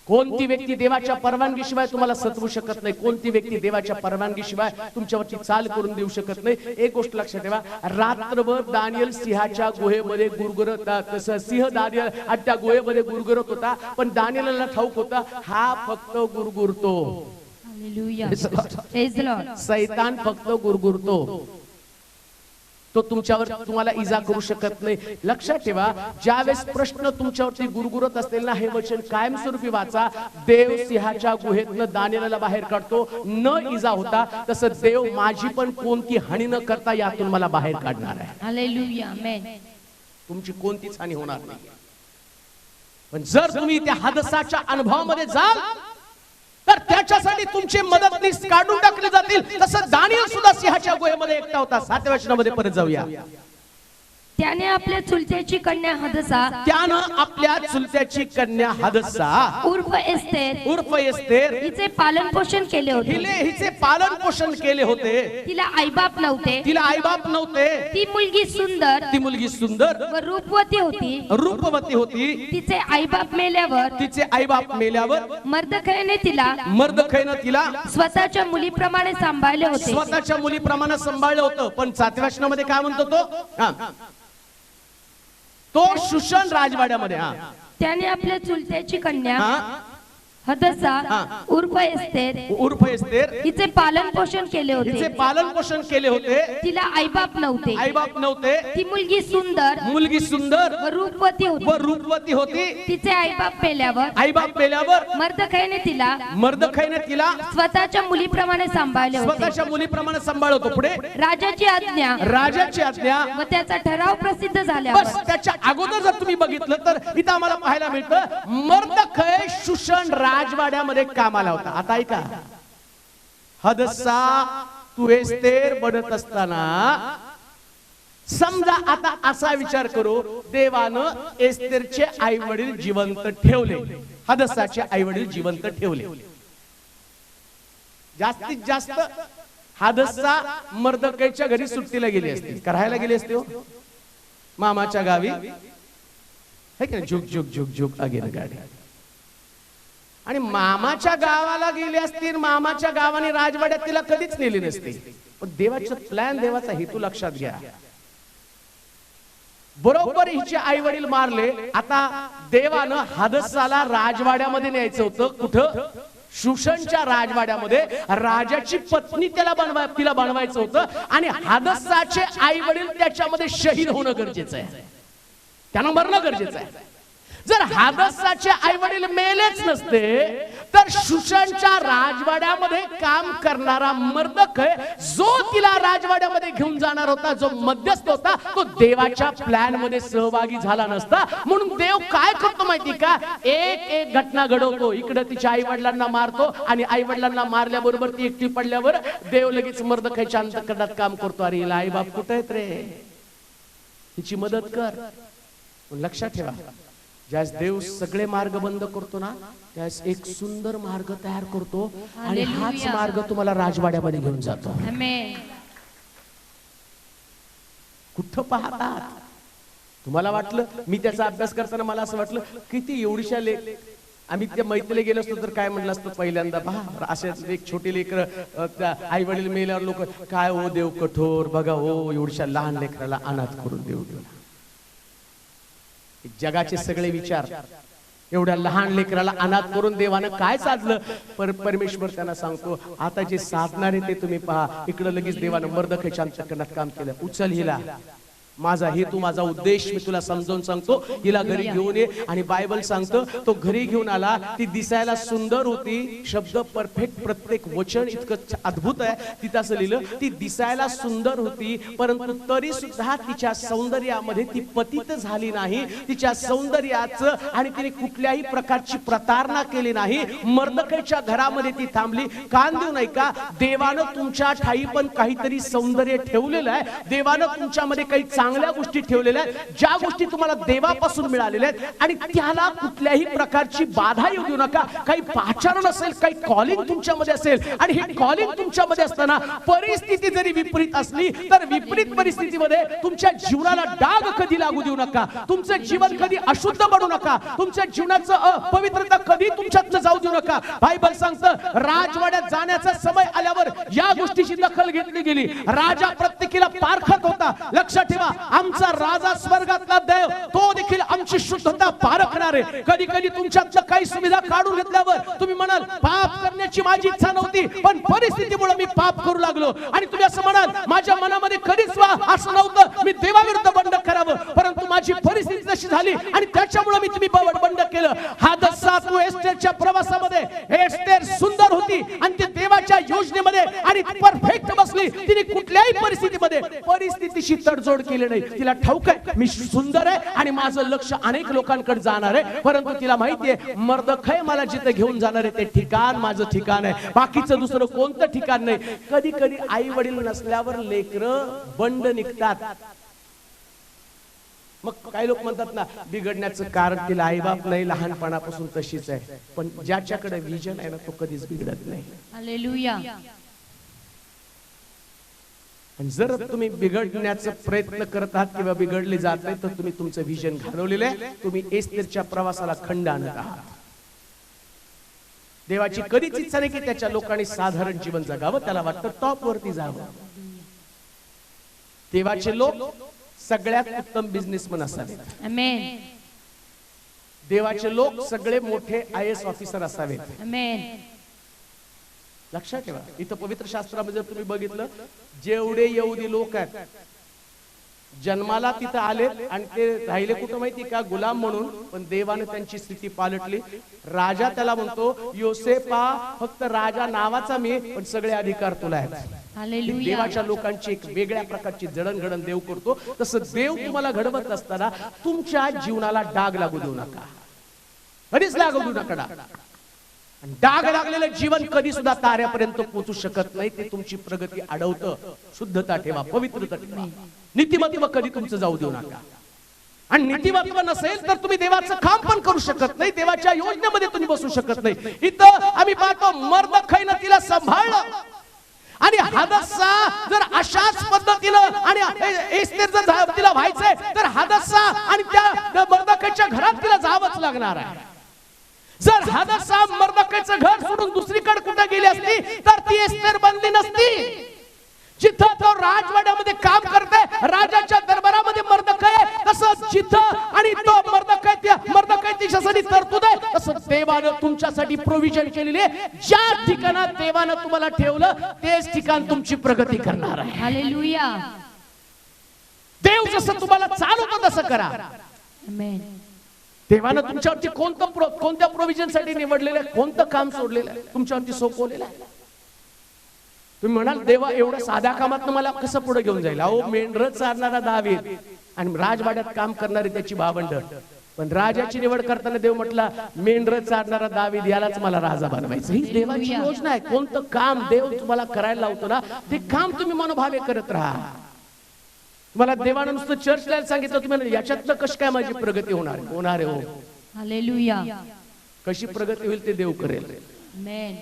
कोणती व्यक्ती देवाच्या परवानगीशिवाय तुम्हाला सतवू शकत नाही, कोणती व्यक्ती देवाच्या परवानगीशिवाय तुमच्यावरची चाल करून देऊ शकत नाही. एक गोष्ट लक्षात ठेवा, रात्रभर दानियल सिंहाच्या गुहेमध्ये गुरगुरत, तसं सिंह दानियल त्या गुहेमध्ये गुरगुरत होता, पण दानियलला ठाऊक होता हा फक्त गुरगुरतो. हालेलुया. Praise the Lord. सैतान फक्त गुरगुरतो, तो तुमच्यावर तुम्हाला इजा करू शकत नाही. लक्षात ठेवा, ज्यावेळेस प्रश्न तुमच्यावरती गुरगुरत असतील ना, हे वचन कायमस्वरूपी वाचा. देव सिंहाच्या गुहेतनं दानियेलला बाहेर काढतो, न इजा होता. तसं देव माझी पण कोणती हानी न करता यातून मला बाहेर काढणार आहे. हालेलुया. आमेन. तुमची कोणतीच हानी होणार नाही. पण जर तुम्ही त्या हादसाच्या अनुभवामध्ये जाल तर त्याच्यासाठी तुमचे मदतनीस काढून टाकले जातील. तसं दानियल सुद्धा सिंहाच्या गुहेमध्ये एकटा होता. 7व्या वचनामध्ये परत जाऊया. त्याने आपल्या चुलत्याची कन्या हदसा, त्यानं आपल्या चुलत्याची कन्या हदसा उर्फ एस्तेर हिचे पालन पोषण केले होते. हिचे पालन पोषण केले होते. तिला आईबाप नव्हते. ती मुलगी सुंदर व रूपवती होती. तिचे आईबाप मेल्यावर मर्दखैने तिला स्वतःच्या मुलीप्रमाणे सांभाळले होतं. पण 7व्या वचनामध्ये काय म्हणतो तो शूशन राजवाड्यामध्ये. त्याने आपल्या चुलत्याची कन्या हदसा उर्फ एस्तेर हिचे पालन पोषण केले होते. तिला आईबाप नव्हते. ती मुलगी सुंदर व रूपवती होती. तिचे आईबाप मेल्यावर मर्दखैने तिला स्वतःच्या मुलीप्रमाणे सांभाळले होते. पुढे राजाची आज्ञा व त्याचा ठराव प्रसिद्ध झाल्यावर, त्याच्या अगोदर जर तुम्ही बघितलं तर इथं आम्हाला पाहायला मिळतं मर्दखै शूशन राजवाड्यामध्ये कामाला होता. आता ऐका, हदसा तू एस्तेर बनत असताना समजा आता असा विचार करू, देवानं एस्तेरचे आई वडील जिवंत ठेवले, हदसाचे आई वडील जिवंत ठेवले. जास्तीत जास्त हदसा मर्दकैच्या घरी सुट्टीला गेली असते, राहायला गेली असते हो मामाच्या गावी, है की नाही? झुक झुक झुक झुक अगेन गाडी. आणि मामाच्या गावाला गेली असती, मामाच्या गावाने राजवाड्यात तिला कधीच नेली नसती. पण देवाचा प्लॅन, देवाचा हेतू लक्षात घ्या. बरोबर हिचे आई वडील मारले. आता देवानं हदसाला राजवाड्यामध्ये न्यायचं होतं. कुठं? शूशनच्या राजवाड्यामध्ये. राजाची पत्नी तिला बनवायचं होतं. आणि हदसाचे आई वडील त्याच्यामध्ये शहीद होणं गरजेचं आहे, त्यांना मरणं गरजेचं आहे. जर हदसाचे आई वडील मेलेच नसते तर शूशनच्या राजवाड्यामध्ये काम करणारा मर्दखै, जो तिला राजवाड्यामध्ये घेऊन जाणार होता, जो मध्यस्थ होता, तो देवाच्या प्लॅन मध्ये सहभागी झाला नसता. म्हणून देव काय करतो माहिती का? एक घटना घडवतो. इकडे तिच्या आई वडिलांना मारतो आणि आई वडिलांना मारल्याबरोबर ती एकटी पडल्यावर देव लगेच मर्दखैच्या अंतःकरणात काम करतो. अरे हिला आई बाप कुठे आहेत रे, हिची मदत कर. लक्षात ठेवा, ज्यास देव सगळे मार्ग बंद करतो ना, त्यास एक सुंदर मार्ग तयार करतो आणि हाच मार्ग तुम्हाला राजवाड्यामध्ये घेऊन जातो. कुठं पाहतात? तुम्हाला वाटलं, मी त्याचा अभ्यास करताना मला असं वाटलं किती एवढीशा लेख, आम्ही त्या मैत्रीला गेलो असतो तर काय म्हटलं असतं पहिल्यांदा, पहा असेच एक छोटी लेकर आई वडील मेल्यावर लोक काय, हो देव कठोर, बघा हो एवढीशा लहान लेकराला अनाथ करून देऊ दिला. जगाचे सगळे विचार एवढ्या लहान लेकराला अनाथ करून देवानं काय साधलं? परमेश्वर त्यांना सांगतो, आता जे साधणार आहे ते तुम्ही पहा. इकडे लगेच देवानं मर्दखैच्या अंतःकरणात काम केलं. उचल हिला, माझा हेतू, माझा उद्देश मी तुला समजावून सांगतो. हिला घरी घेऊन ये. आणि बायबल सांगतो तो घरी घेऊन आला. ती दिसायला सुंदर होती. शब्द परफेक्ट, प्रत्येक वचन इतकं अद्भुत आहे. तिथं असं लिहिलं, ती दिसायला सुंदर होती, परंतु तरी सुद्धा तिच्या सौंदर्यामध्ये ती पतित झाली नाही. तिच्या सौंदर्याचं आणि तिने कुठल्याही प्रकारची प्रतारणा केली नाही. मर्दखैच्या घरामध्ये ती थांबली. कान देऊ नाही का? देवानं तुमच्या ठाई पण काहीतरी सौंदर्य ठेवलेलं आहे. देवानं तुमच्यामध्ये काही चांगल्या गोष्टी ठेवलेल्या आहेत, ज्या गोष्टी तुम्हाला देवापासून मिळालेल्या आहेत, आणि त्याला कुठल्याही प्रकारची बाधा येऊ देऊ नका. काही पाचारण असेल, काही कॉलिंग तुमच्यामध्ये असेल, आणि हे कॉलिंग तुमच्यामध्ये असताना परिस्थिती जरी विपरीत असली तर विपरीत परिस्थितीमध्ये तुमच्या जीवनाला डाग कधी लागू देऊ नका. तुमचं जीवन कधी अशुद्ध बनू नका. तुमच्या जीवनाचं अपवित्रता कधी तुमच्यातनं जाऊ देऊ नका. बायबल सांगतं राजवाड्यात जाण्याचा समय आल्यावर या गोष्टीची दखल घेतली गेली. राजा प्रत्येकीला पारखत होता. लक्षात ठेवा, आमचा राजा स्वर्गातला देव तो देखील आमची शुद्धता पारखणार आहे. कधी कधी तुमच्यातलं काही सुविधा काढून घेतल्यावर तुम्ही म्हणाल पाप करण्याची माझी इच्छा नव्हती, पण परिस्थितीमुळे मी पाप करू लागलो. आणि तुम्ही असं म्हणाल माझ्या मनामध्ये कधीच असं नव्हतं मी देवाविरुद्ध बंड करावं, परंतु माझी परिस्थिती तशी झाली आणि त्याच्यामुळे मी तुम्ही बंड केलं. हादसा तू एस्टेरच्या प्रवासामध्ये, एस्टेर सुंदर होती आणि ती देवाच्या योजनेमध्ये आणि परफेक्ट बसली. तिने कुठल्याही परिस्थितीमध्ये परिस्थितीशी तडजोड केली नाही. तिला ठाऊक आहे मी सुंदर आहे आणि माझं लक्ष अनेक लोकांकडे जाणार आहे, परंतु तिला माहिती आहे मर्दखय मला जिथे घेऊन जाणार आहे ते ठिकाण माझं ठिकाण आहे, बाकीचं दुसरं कोणतं ठिकाण नाही. कधी कधी आई वडील नसल्यावर लेकरं बंड निघतात. मग काही लोक म्हणतात ना बिघडण्याचं कारण तिला आईबाप नाही, लहानपणापासून तशीच आहे. पण ज्याच्याकडे विजन आहे ना तो कधीच बिघडत नाही. हालेलुया. आणि जर तुम्ही बिघडण्याचा प्रयत्न करत आहात किंवा बिघडले जात नाही तर तुम्ही तुमचं विजन घालवलेलं आहे. तुम्ही एस्तेरच्या प्रवासाला खंड आणत आहात. देवाची कधीच इच्छा नाही की त्याच्या लोकांनी साधारण जीवन जगावं, त्याला वाटतं टॉप वरती जावं. देवाचे लोक सगळ्यात उत्तम बिझनेसमन असावेत. आमेन. देवाचे लोक सगळे मोठे IAS ऑफिसर असावेत. आमेन. लक्षात ठेवा, इथं पवित्र शास्त्रामध्ये जर तुम्ही बघितलं जेवढे यहुदी लोक आहेत जन्माला तिथं आले आणि ते राहिले कुठं माहिती का, गुलाम म्हणून. पण देवाने त्यांची स्थिती पालटली. राजा त्याला म्हणतो योसेफा फक्त राजा नावाचा मी, पण सगळे अधिकार तुला आहेत. देवाच्या लोकांची एक वेगळ्या प्रकारची जडणघडण देव करतो. तसं देव तुम्हाला घडवत असताना तुमच्या जीवनाला डाग लागू देऊ नका, कधीच लागू देऊ नका. डाग लागलेलं जीवन कधी सुद्धा ताऱ्यापर्यंत पोहोचू शकत नाही. ते तुमची प्रगती अडवतं. शुद्धता ठेवा, पवित्रता ठेवा, नीतिमत्व कधी तुमचं जाऊ देऊ नका. आणि नीतिमत्व नसेल तर तुम्ही देवाचं काम पण करू शकत नाही, देवाच्या योजनेमध्ये तुम्ही बसू शकत नाही. इथं आम्ही पाहतो मर्दखैनं तिला सांभाळलं आणि हादसा जर अशाच पद्धतीनं आणि एस्तेर जर तिला व्हायचंय तर हादसा आणि त्या मर्दखैच्या घरात तिला जावंच लागणार आहे. जर हादसा मर्दखैचं घर सोडून दुसरीकडे कुठे गेली असती तर ती एस्तेर बनली नसती. जिथं तो राजवाड्यामध्ये काम करते, राजाच्या दरबारामध्ये मर्दखै आहे, तसं जिथं आणि तो मर्दखै तिच्यासाठी तरतूद आहे, तसं देवानं तुमच्यासाठी प्रोव्हिजन केलेली आहे. ज्या ठिकाणात देवानं तुम्हाला ठेवलं तेच ठिकाण तुमची प्रगती करणार आहे. हालेलुया. देव जसं तुम्हाला चालवतो तसं करा. आमेन. देवानं तुमच्यावरती कोणत्या प्रोव्हिजन साठी निवडलेलं आहे, कोणतं काम सोडलेलं आहे, तुमच्यावरती सोपवलेलं आहे. तुम्ही म्हणाल देवा एवढं साध्या कामात मला कसं पुढे घेऊन जाईल. अहो मेंढर चारणारा दावीद आणि राजवाड्यात काम करणारी त्याची भावंड. पण राजाची निवड करताना देव म्हटला मेंढर चारणारा दावीद यालाच मला राजा बनवायचं. ही देवाची योजना आहे. कोणतं काम देव तुम्हाला करायला लावतो ना ते काम तुम्ही मनोभावे करत राहा. तुम्हाला देवानं नुसतं चर्च लायला सांगितलं, तुम्ही याच्यातलं कशी काय माझी प्रगती होणार आहे हो. हालेलुया. कशी प्रगती होईल ते देव करेल. आमेन.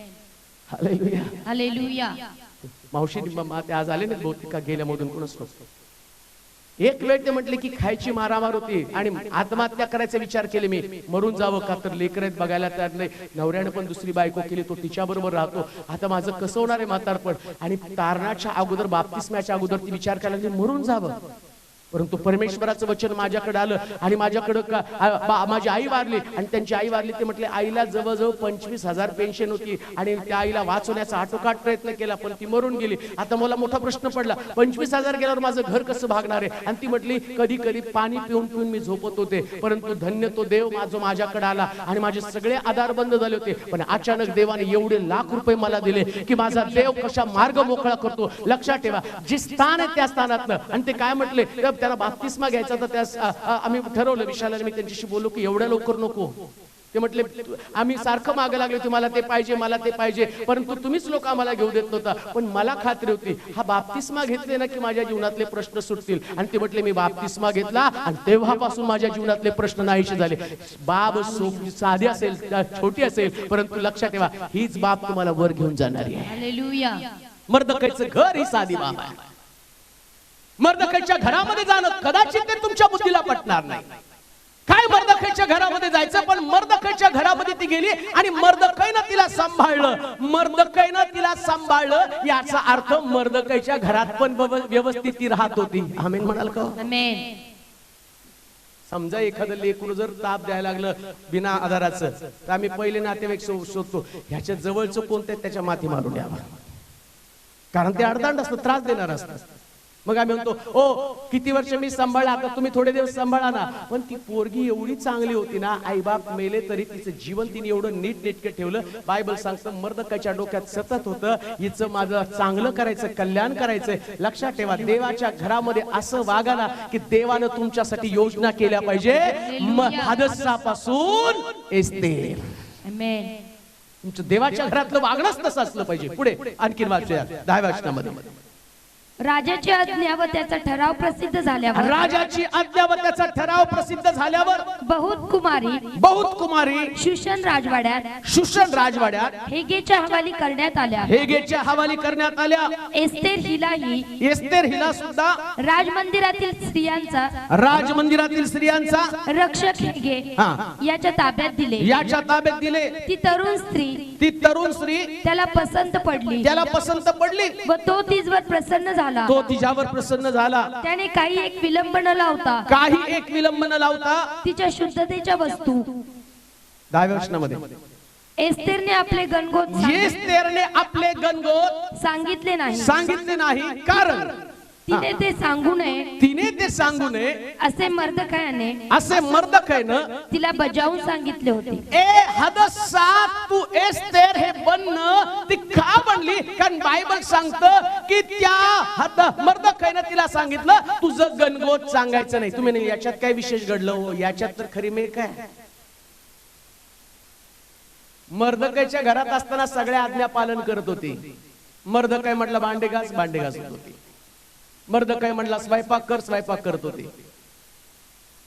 हालेलुया. हालेलुया. मावशी ते आज आले ना बहुतेक का गेल्यामधून कोणच नसतो. एक वेळ ते म्हटले की खायची मारामार होती आणि आत्महत्या करायचा विचार केले. मी मरून जावं का तर लेकरं बघायला तयार नाही. नवऱ्याने पण दुसरी बायको केली, तो तिच्या बरोबर राहतो. आता माझं कसं होणार आहे म्हातारपण. आणि तारणाच्या अगोदर बाप्तिस्म्याच्या अगोदर ती विचार करायला लागली मरून जावं. परंतु परमेश्वराचं वचन माझ्याकडे आलं आणि माझ्याकडे माझी आई वारली आणि त्यांची आई वारली. ते म्हटले आईला जवळजवळ 25,000 पेन्शन होती आणि त्या आईला वाचवण्याचा आटोकाट प्रयत्न केला पण ती मरून गेली. आता मला मोठा प्रश्न पडला 25,000 गेल्यावर माझं घर कसं भागणार आहे. आणि ती म्हटली कधी कधी पाणी पिऊन पिऊन मी झोपत होते, परंतु धन्य तो देव माझ्याकडे आला आणि माझे सगळे आधार बंद झाले होते. पण अचानक देवाने एवढे लाख रुपये मला दिले की माझा देव कशा मार्ग मोकळा करतो. लक्षात ठेवा, जे स्थान आहे त्या स्थानातलं. आणि ते काय म्हटले त्याला बाप्तिस्मा घ्यायचा तर त्यास आम्ही ठरवलं विशालाने मी त्यांच्याशी बोललो की एवढ्या लवकर नको, ते म्हटले आम्ही सारखं मागे लागले तुम्हाला ते पाहिजे मला ते पाहिजे, परंतु तुम्हीच लोक आम्हाला घेऊ देत नव्हता. पण मला खात्री होती हा बाप्तिस्मा घेतले ना की माझ्या जीवनातले प्रश्न सुटतील. आणि ते म्हटले मी बाप्तिस्मा घेतला आणि तेव्हापासून माझ्या जीवनातले प्रश्न नाहीसे झाले. बाब साधी असेल छोटी असेल, परंतु लक्षात ठेवा हीच बाब तुम्हाला वर घेऊन जाणारी आहे. हालेलुया. मर्दकैचं घर ही साधी बाब आहे. मर्दकैच्या घरामध्ये जाणं कदाचित ते तुमच्या बुद्धीला पटणार नाही. काय मर्दकैच्या घरामध्ये जायचं, पण मर्दकैच्या घरामध्ये ती गेली आणि मर्दकैनं तिला सांभाळलं. मर्दकैनं तिला सांभाळलं याचा अर्थ मर्दकैच्या घरात पण व्यवस्थित ती राहत होती. आमेन म्हणाल का? आमेन. समजा एखादं लेकरू जर ताप द्यायला लागलं बिना आधाराचं, तर आम्ही पहिले नातेवाईक शोधतो ह्याच्या जवळचं कोणतं त्याच्या माथी मारून द्यावं, कारण ते अडदांड असतं, त्रास देणार असतं. मग आम्ही म्हणतो ओ किती वर्ष मी सांभाळला, आता तुम्ही थोडे दिवस सांभाळा ना. पण ती पोरगी एवढी चांगली होती ना, आईबाप मेले तरी तिचं जीवन तिने एवढं नीट नेटके ठेवलं. बायबल सांगतं मर्दकाच्या डोक्यात सतत होतं हिचं माझं चांगलं करायचं, कल्याण करायचंय. लक्षात ठेवा देवाच्या घरामध्ये असं वागा ना की देवानं तुमच्यासाठी योजना केल्या पाहिजे. हादसापासून एस्तेर. आमेन. तुमचं देवाच्या घरातलं वागणंच तसं असलं पाहिजे. पुढे आणखीन वाचूया 10व्या वचनामध्ये. राजाची आज्ञा व त्याचा ठराव प्रसिद्ध झाल्यावर, राजाची आज्ञा व त्याचा ठराव प्रसिद्ध झाल्यावर बहुत कुमारी शुशन राजवाड्यात हेगेच्या हवाली करण्यात आल्या. एस्तेर हिला सुद्धा राजमंदिरातील स्त्रियांचा रक्षक हेगे याच्या ताब्यात दिले. ती तरुण स्त्री त्याला पसंत पडली व तो तिच्यावर प्रसन्न झाला. त्याने काही एक विलंब न लावता तिच्या शुद्धतेच्या वस्तू. 10व्या वचनामध्ये एस्तेरने आपले गणगोत सांगितले नाही, कारण तिने ते सांगू नये असे मर्दकायाने तिला बजावून सांगितले होते. तू एस्तेर हे बनणं ती का बनली, कारण बायबल सांगतं की त्या मर्दकायाने तिला सांगितलं तुझं गणगोत सांगायचं नाही. तुम्ही नाही याच्यात काय विशेष घडलं हो, याच्यात तर खरी मेळ काय. मर्दकायाच्या घरात असताना सगळ्या आज्ञा पालन करत होती. मर्दकाय म्हटलं भांडे घास होत होती. मर्दकाय म्हटला स्वयंपाक करत होती.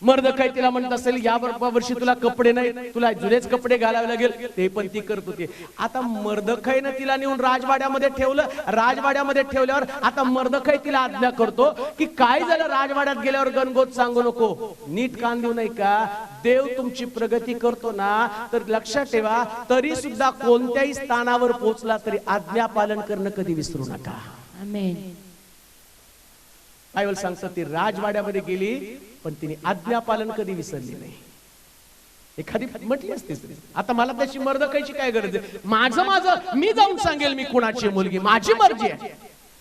मर्दकाय तिला म्हणत असेल या वर्षी तुला कपडे नाही, तुला जुनेच कपडे घालावे लागेल, ते पण ती करत होती. आता मर्दकायनं तिला नेऊन राजवाड्यामध्ये ठेवल्यावर आता मर्दकाय तिला आज्ञा करतो की काय झालं, राजवाड्यात गेल्यावर गणगोत सांगू नको, नीट कान देऊ नाही का. देव तुमची प्रगती करतो ना, तर लक्षात ठेवा तरी सुद्धा कोणत्याही स्थानावर पोहोचला तरी आज्ञा पालन करणं कधी विसरू नका. आमेन. बायबल सांगतं ती राजवाड्यामध्ये गेली पण तिने आज्ञा पालन कधी विसरली नाही. एखादी म्हटली असते आता मला त्याची मर्दकायची काय गरज आहे, माझं मी जाऊन सांगेल मी कुणाची मुलगी, माझी मर्जी आहे.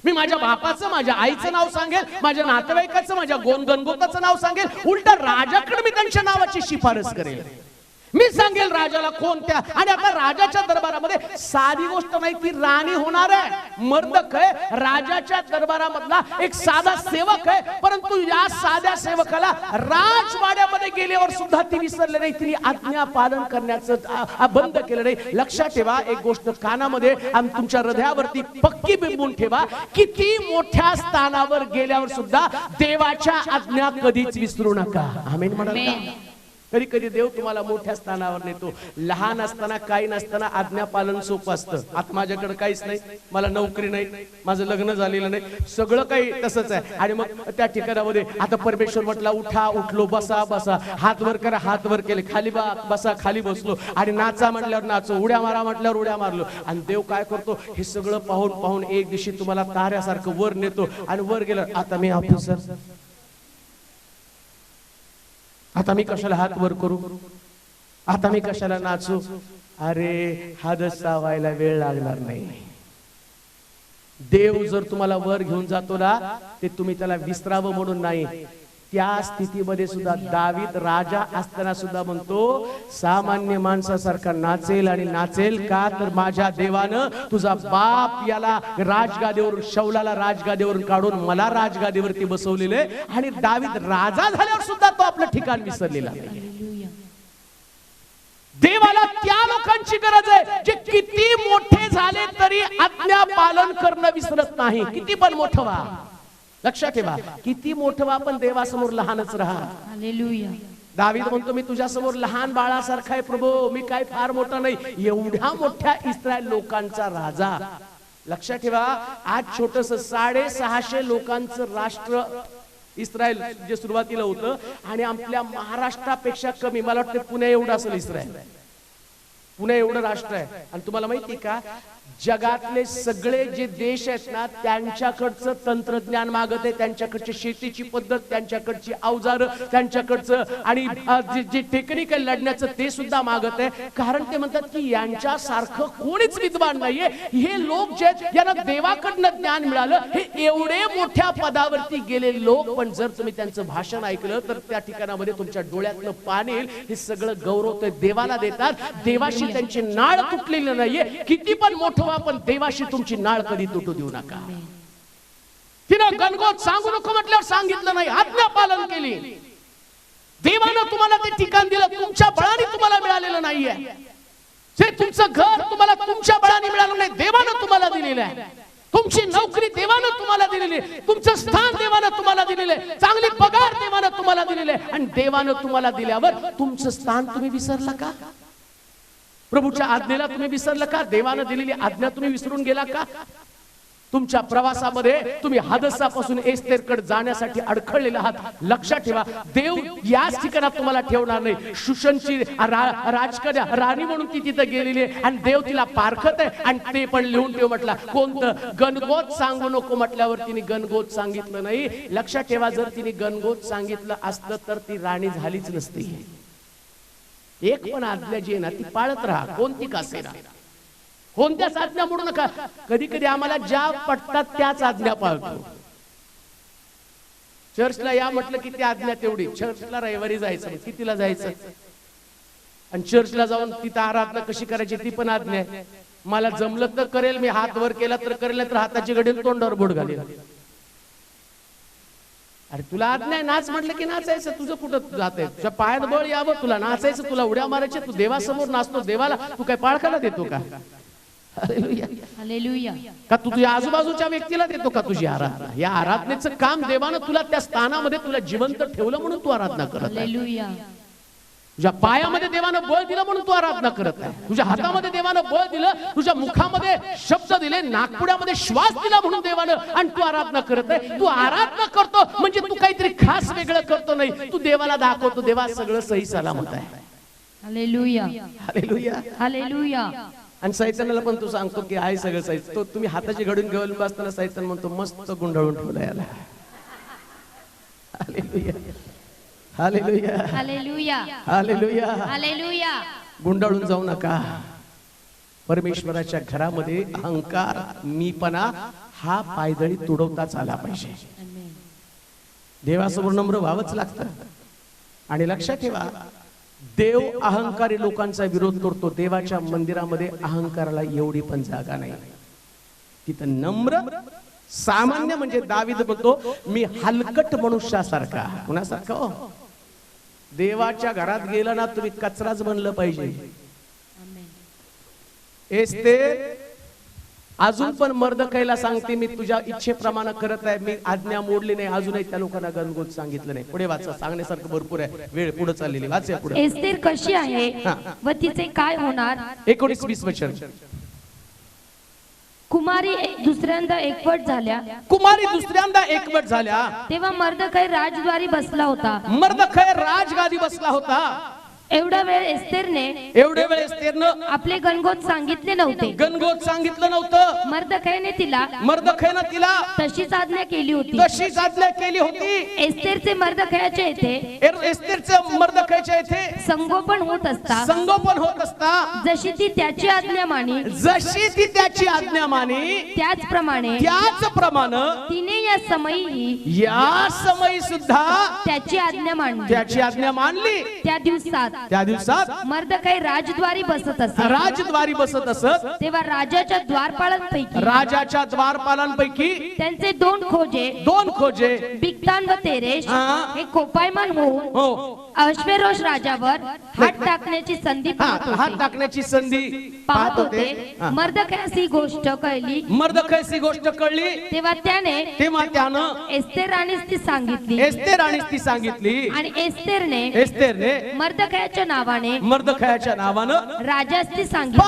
मी माझ्या बापाचं माझ्या आईचं नाव सांगेल, माझ्या नातेवाईकाचं माझ्या गणगोताचं नाव सांगेल, उलटा राजाकडे मी त्यांच्या नावाची शिफारस करेल. मी सांगेल राजाला कोणत्या. आणि आता राजाच्या दरबारामध्ये साधी गोष्ट नाही, ती राणी होणार आहे. मर्दकाय राजाच्या दरबारामधला एक साधा सेवक आहे, परंतु या साध्या सेवकाला राजवाड्यामध्ये गेल्यावर सुद्धा ती विसरले नाही, तिने आज्ञा पालन करण्याचं बंद केलं नाही. लक्षात ठेवा एक गोष्ट कानामध्ये आणि तुमच्या हृदयावरती पक्की बिंबून ठेवा, किती मोठ्या स्थानावर गेल्यावर सुद्धा देवाच्या आज्ञा कधीच विसरू नका. आमेन म्हणाल का? कधी कधी देव तुम्हाला मोठ्या स्थानावर नेतो. लहान असताना काही नसताना आज्ञा पालन सोपं असतं. आता माझ्याकडे काहीच नाही, मला नोकरी नाही, माझं लग्न झालेलं नाही, सगळं काही तसंच आहे. आणि मग त्या ठिकाणामध्ये आता परमेश्वर म्हटला उठलो, बसा, हात वर करा, हात वर केले, खाली बसा, खाली बसलो, आणि नाचा म्हटल्यावर नाचो, उड्या मारा म्हटल्यावर उड्या मारलो. आणि देव काय करतो, हे सगळं पाहून एक दिवशी तुम्हाला ताऱ्यासारखं वर नेतो. आणि वर गेलं आता मी ऑफिसर, आता मी कशाला हात वर करू, आता मी कशाला नाचू. अरे हादसा व्हायला वेळ लागणार नाही. देव जर तुम्हाला वर घेऊन जातो ना, ते तुम्ही त्याला विसरावं म्हणून नाही. त्या स्थितीमध्ये सुद्धा दावीद राजा असताना सुद्धा म्हणतो सामान्य माणसासारखा नाचेल. आणि नाचेल का, तर माझ्या देवानं तुझा बाप याला राजगादीवरून, शौलाला राजगादीवरून काढून मला राजगादीवरती बसवलेले. आणि दावीद राजा झाल्यावर सुद्धा तो आपलं ठिकाण विसरलेला नाही. देवाला त्या लोकांची गरज आहे जे किती मोठे झाले तरी आज्ञा पालन करणं विसरत नाही. किती पण मोठं व्हा, लक्षात ठेवा, किती मोठं व्हा पण देवासमोर लहानच राहा. हालेलुया. दावीद म्हणतो मी तुझ्या समोर लहान बाळासारखा आहे प्रभू, मी काय फार मोठा नाही. एवढ्या मोठ्या इस्रायल लोकांचा राजा. लक्षात ठेवा, आज छोटस 650 लोकांचं राष्ट्र इस्रायल जे सुरुवातीला होतं आणि आपल्या महाराष्ट्रापेक्षा कमी, मला वाटतं पुणे एवढं असेल इस्रायल, पुणे एवढं राष्ट्र आहे. आणि तुम्हाला माहिती का, जगातले सगळे जे देश आहेत ना त्यांच्याकडचं तंत्रज्ञान मागत आहे, त्यांच्याकडची शेतीची पद्धत, त्यांच्याकडची अवजार, त्यांच्याकडचं आणि जे टेक्निकल लढण्याचं ते सुद्धा मागत आहे. कारण ते म्हणतात की यांच्यासारखं कोणीच विद्वान नाहीये. हे लोक जे यांना देवाकडनं ज्ञान मिळालं, हे एवढे मोठ्या पदावरती गेलेले लोक, पण जर तुम्ही त्यांचं भाषण ऐकलं तर त्या ठिकाणामध्ये तुमच्या डोळ्यातनं पाणी येईल. हे सगळं गौरव ते देवाला देतात. देवाशी त्यांची नाळ तुटलेली नाहीये. किती पण मोठं पण देवाशी तुमची नाळ कधी तुटू देऊ नका. तिनं गणगोत सांगू नको म्हटल्यावर सांगितलं नाही, आज्ञा पालन केली. देवानं तुम्हाला ते ठिकाण दिलं, तुमच्या बळाने तुम्हाला मिळालेलं नाहीये. जे तुमचं घर तुम्हाला तुमच्या बळाने मिळालं नाही, देवानं तुम्हाला दिलेलं आहे. तुमची नोकरी देवानं तुम्हाला दिलेली आहे, तुमचं स्थान देवानं तुम्हाला दिलेलं आहे, चांगली पगार देवानं तुम्हाला दिलेली आहे. आणि देवानं तुम्हाला दिल्यावर तुमचं स्थान तुम्ही विसरला का? प्रभूच्या आज्ञेला तुम्ही विसरला का? देवानं दिलेली आज्ञा तुम्ही विसरून गेला का? तुमच्या प्रवासामध्ये तुम्ही हादसापासून एस्तेरकडे जाण्यासाठी अडखळलेला आहात. लक्षात ठेवा, देव याच ठिकाणात तुम्हाला ठेवणार नाही. शुशनची राजकन्या राणी म्हणून ती तिथे गेलेली आहे आणि देव तिला पारखत आहे. आणि ते पण लिहून ठेव म्हटला, कोणतं गणगोत सांगू नको म्हटल्यावर तिने गणगोत सांगितलं नाही. लक्षात ठेवा, जर तिने गणगोत सांगितलं असतं तर ती राणी झालीच नसती. एक पण आज्ञा जी आहे ना ती पाळत राहा, कोणती का असेना, कोणत्याच आज्ञा मोडू नका. कधी कधी आम्हाला ज्या पटतात त्याच आज्ञा पाळतो. चर्चला या म्हटलं की ती आज्ञा तेवढी, चर्चला रविवारी जायचं, कितीला जायचं, आणि चर्चला जाऊन तिथं आराधना कशी करायची ती पण आज्ञा आहे. मला जमलं तर करेल, मी हात वर केला तर करेल, तर हाताची घडील तोंडावर बोट घालेल. अरे तुला आज्ञा आहे, नाच म्हटलं की नाचायचं. तुझं कुठं जात आहे? तुझ्या पायात बळ यावं, तुला नाचायचं, तुला उड्या मारायच्या, तू देवासमोर नाचतो. देवाला तू काय पाळखाला देतो का? हालेलुया. का तू तुझ्या आजूबाजूच्या व्यक्तीला देतो का तुझी आराधना? या आराधनेचं काम देवानं तुला त्या स्थानामध्ये तुला जिवंत ठेवलं म्हणून तू आराधना करत आहे. हालेलुया. तुझ्या पायामध्ये देवानं बळ दिलं म्हणून तू आराधना करत आहे. तुझ्या हातामध्ये देवानं बळ दिलं, तुझ्या मुखामध्ये शब्द दिले, नाकपुड्यामध्ये श्वास दिला म्हणून देवानं, आणि तू आराधना करत आहे. तू आराधना करतो म्हणजे तू काहीतरी खास वेगळं करतो नाही, तू देवाला दाखवतो देवा सगळं सही सलामत आहे. हालेलुया. हालेलुया. हालेलुया. आणि सैतानाला पण तू सांगतो की आहे सगळं सही. तो तुम्ही हाताची घडून घेऊन बसताना सैतान म्हणतो मस्त गुंडाळून ठेवला याला. Hallelujah. Hallelujah. Hallelujah. Hallelujah. Hallelujah. गुंडाळून जाऊ नका. परमेश्वराच्या घरामध्ये अहंकार, मीपणा हा पायदळी तुडवताच आला पाहिजे. देवासमोर नम्र व्हावंच लागतं. आणि लक्षात ठेवा, देव अहंकारी लोकांचा विरोध करतो. देवाच्या मंदिरामध्ये अहंकाराला एवढी पण जागा नाही. तिथं नम्र सामान्य, म्हणजे दावीद म्हणतो मी हलकट मनुष्यासारखा. कुणासारखा हो? देवाच्या घरात गेला ना तुम्ही कचराच बनलं पाहिजे. एस्तेर अजून पण मर्दकैला सांगते मी तुझ्या इच्छेप्रमाणे करत आहे, मी आज्ञा मोडली नाही. अजूनही त्या लोकांना गणगोत सांगितलं नाही. पुढे वाचा, सांगण्यासारखं भरपूर आहे, वेळ पुढे चाललेली. वाचा पुढे. एस्तेर कशी आहे व तिचे काय होणार? 19-20 वचन. कुमारी दुसऱ्यांदा एकवट झाल्या. कुमारी दुसऱ्यांदा एकवट झाल्या तेव्हा मर्दकै राजद्वारी बसला होता. मर्दकै राजगादी बसला होता. एवढा वेळ एस्तेरनं आपले गणगोत सांगितले नव्हते. गणगोत सांगितलं नव्हतं. मर्दकैने तिला तशीच आज्ञा केली होती. एस्तेरचे मर्दकयाच्या येथे संगोपन होत असता जशी ती त्याची आज्ञा मानी त्याचप्रमाणे तिने या समयी सुद्धा त्याची आज्ञा मानली. त्या दिवसात मर्दकै राजद्वारी बसत असत. तेव्हा राजाच्या द्वारपालांपैकी त्यांचे दोन खोजे बिगतान व तेरेश हे कोपायमान होऊन अश्वेरोष राजावर हात टाकण्याची संधी पाहत हात होते. टाकण्याची संधी पाहत होते. मर्दकयास ही गोष्ट कळली. मर्दकयास गोष्ट कळली तेव्हा त्यानं एस्तेर राणीस ती सांगितली. एस्तेर राणीस ती सांगितली. आणि एस्तेरने मर्दकयाच्या नावानं राजास ती सांगितली.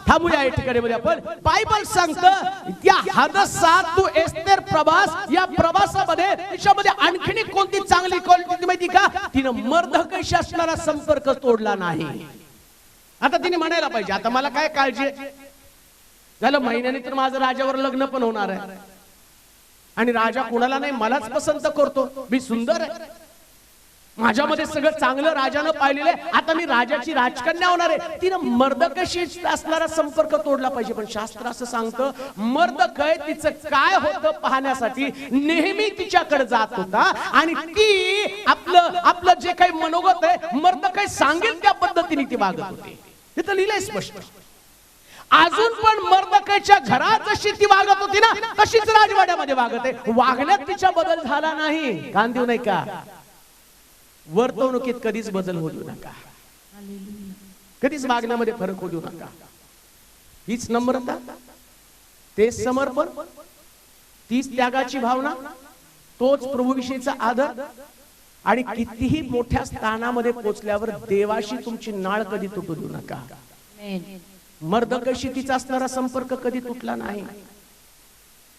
थांबूया या ठिकाणी मध्ये आपण. बायबल सांगतं त्या हदसात तू एस्तेर प्रवास, या प्रवासामध्ये तिच्यामध्ये आणखीन कोणती चांगली क्वालिटी माहिती का? तिनं मर्दकयाशी असणारा संपर्क तोडला नाही. आता तिने म्हणायला पाहिजे आता मला काय काळजी आहे, झालं महिन्याने तर माझं राजावर लग्न पण होणार आहे आणि राजा कुणाला नाही मलाच पसंत करतो, मी सुंदर आहे, माझ्यामध्ये सगळं चांगलं राजानं पाहिलेलं आहे, आता मी राजाची राजकन्या होणार आहे. तिनं मर्दकयाशी असणारा संपर्क तोडला पाहिजे. पण शास्त्र असं सांगतं मर्दकय तिचं काय होतं पाहण्यासाठी नेहमी तिच्याकडे जात होता आणि ती आपलं जे काही मनोगत आहे मर्दकय सांगेल त्या पद्धतीने ती वागत होती. तिथं लिहिलंय स्पष्ट. अजून पण मर्दकयाच्या घरात जशी ती वागत होती ना तशीच राजवाड्यामध्ये वागत आहे. वागण्यात तिचा बदल झाला नाही. कान देऊ नाही का? वर्तवणुकीत कधीच बदल होऊ देऊ नका, कधीच वागण्यामध्ये फरक होऊ देऊ नका. हीच नम्रता, तेच समर्पण, तीच त्यागाची भावना, तोच प्रभूविषयीचा आदर आणि कितीही मोठ्या स्थानामध्ये पोहोचल्यावर देवाशी तुमची नाळ कधी तुटू देऊ नका. मर्दकयाशी तिचा असणारा संपर्क कधी तुटला नाही.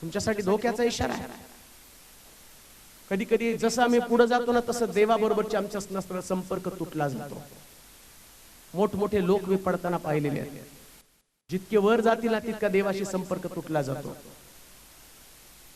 तुमच्यासाठी धोक्याचा इशारा आहे. कधी कधी जसं आम्ही पुढे जातो ना तसं देवाबरोबरचा आमचा असणारा संपर्क तुटला जातो. मोठमोठे लोक मी पडताना पाहिलेले आहेत. जितके वर जातील ना तितका देवाशी संपर्क तुटला जातो.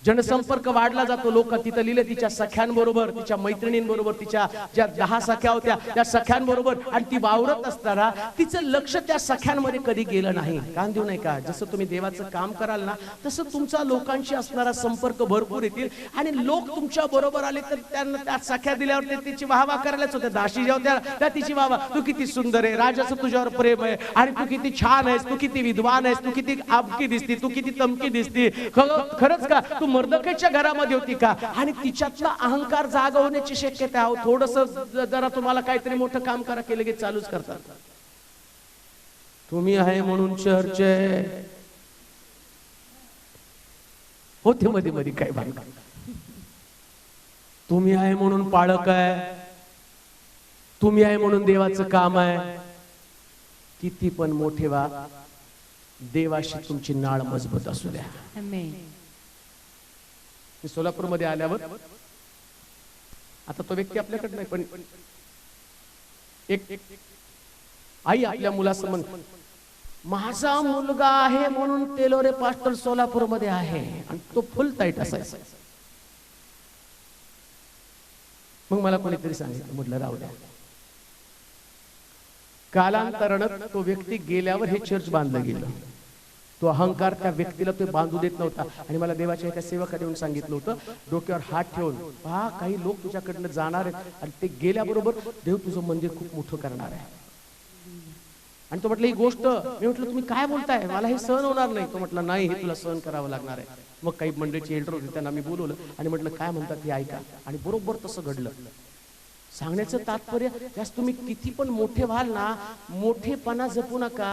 जनसंपर्क वाढला जातो. लोक तिथं लिहिले तिच्या सख्यांबरोबर, तिच्या मैत्रिणींबरोबर, तिच्या ज्या 10 सख्या होत्या त्या सख्यांबरोबर आणि ती वावरत असताना तिचं लक्ष त्या सख्यांमध्ये कधी गेलं नाही. कान देऊ नाही का? जसं तुम्ही देवाचं काम कराल ना तसं तुमचा लोकांशी असणारा संपर्क भरपूर येतील आणि लोक तुमच्या बरोबर आले तर त्यांना त्या सख्या दिल्यावर ते तिची वाहवा करायलाच होत्या. दाशी ज्या होत्या त्या तिची वाहवा, तू किती सुंदर आहे, राजाचं तुझ्यावर प्रेम आहे आणि तू किती छान आहेस, तू किती विद्वान आहेस, तू किती आबकी दिसती, तू किती तमकी दिसती. खरंच का तू मर्दकयाच्या घरामध्ये होती का? आणि तिच्यातला अहंकार जागा होण्याची शक्यता आहे. थोडस जरा तुम्हाला काहीतरी मोठं काम करा केलं की चालूच करतात. तुम्ही आहे म्हणून चर्च होते मध्ये मध्ये काय भांडण, तुम्ही आहे म्हणून पाळक आहे, तुम्ही आहे म्हणून देवाचं काम आहे. किती पण मोठे व्हा, देवाशी तुमची नाळ मजबूत असू द्या. सोलापूर मध्ये आल्यावर आता तो व्यक्ती आपल्याकडे नाही पण एक आई आपल्या मुलासमोर माझा मुलगा आहे म्हणून तेलोरे पास्टर सोलापूर मध्ये आहे आणि तो फुल टाईट असायचा. मग मला कोणीतरी सांगितलं, म्हटलं राहू द्या. कालांतरानं तो व्यक्ती गेल्यावर हे चर्च बांधलं गेलं. तो अहंकार त्या व्यक्तीला तो बांधू देत नव्हता. आणि मला देवाच्या एका सेवकाने येऊन सांगितलं होतं, डोक्यावर हात ठेवून पहा काही लोक तुझ्याकडनं जाणार आहेत आणि ते गेल्याबरोबर देव तुझं मंदिर खूप मोठं करणार आहे. आणि तो म्हटलं ही गोष्ट, मी म्हटलं तुम्ही काय बोलताय, मला हे सहन होणार नाही. तो म्हटलं नाही, हे तुला सहन करावं लागणार आहे. मग काही मंडळीचे एल्डर होते त्यांना मी बोलवलं आणि म्हटलं काय म्हणतात हे ऐका. आणि बरोबर तसं घडलं. सांगण्याचं तात्पर्य यास तुम्ही किती पण मोठे व्हाल ना, मोठेपणा जपू नका,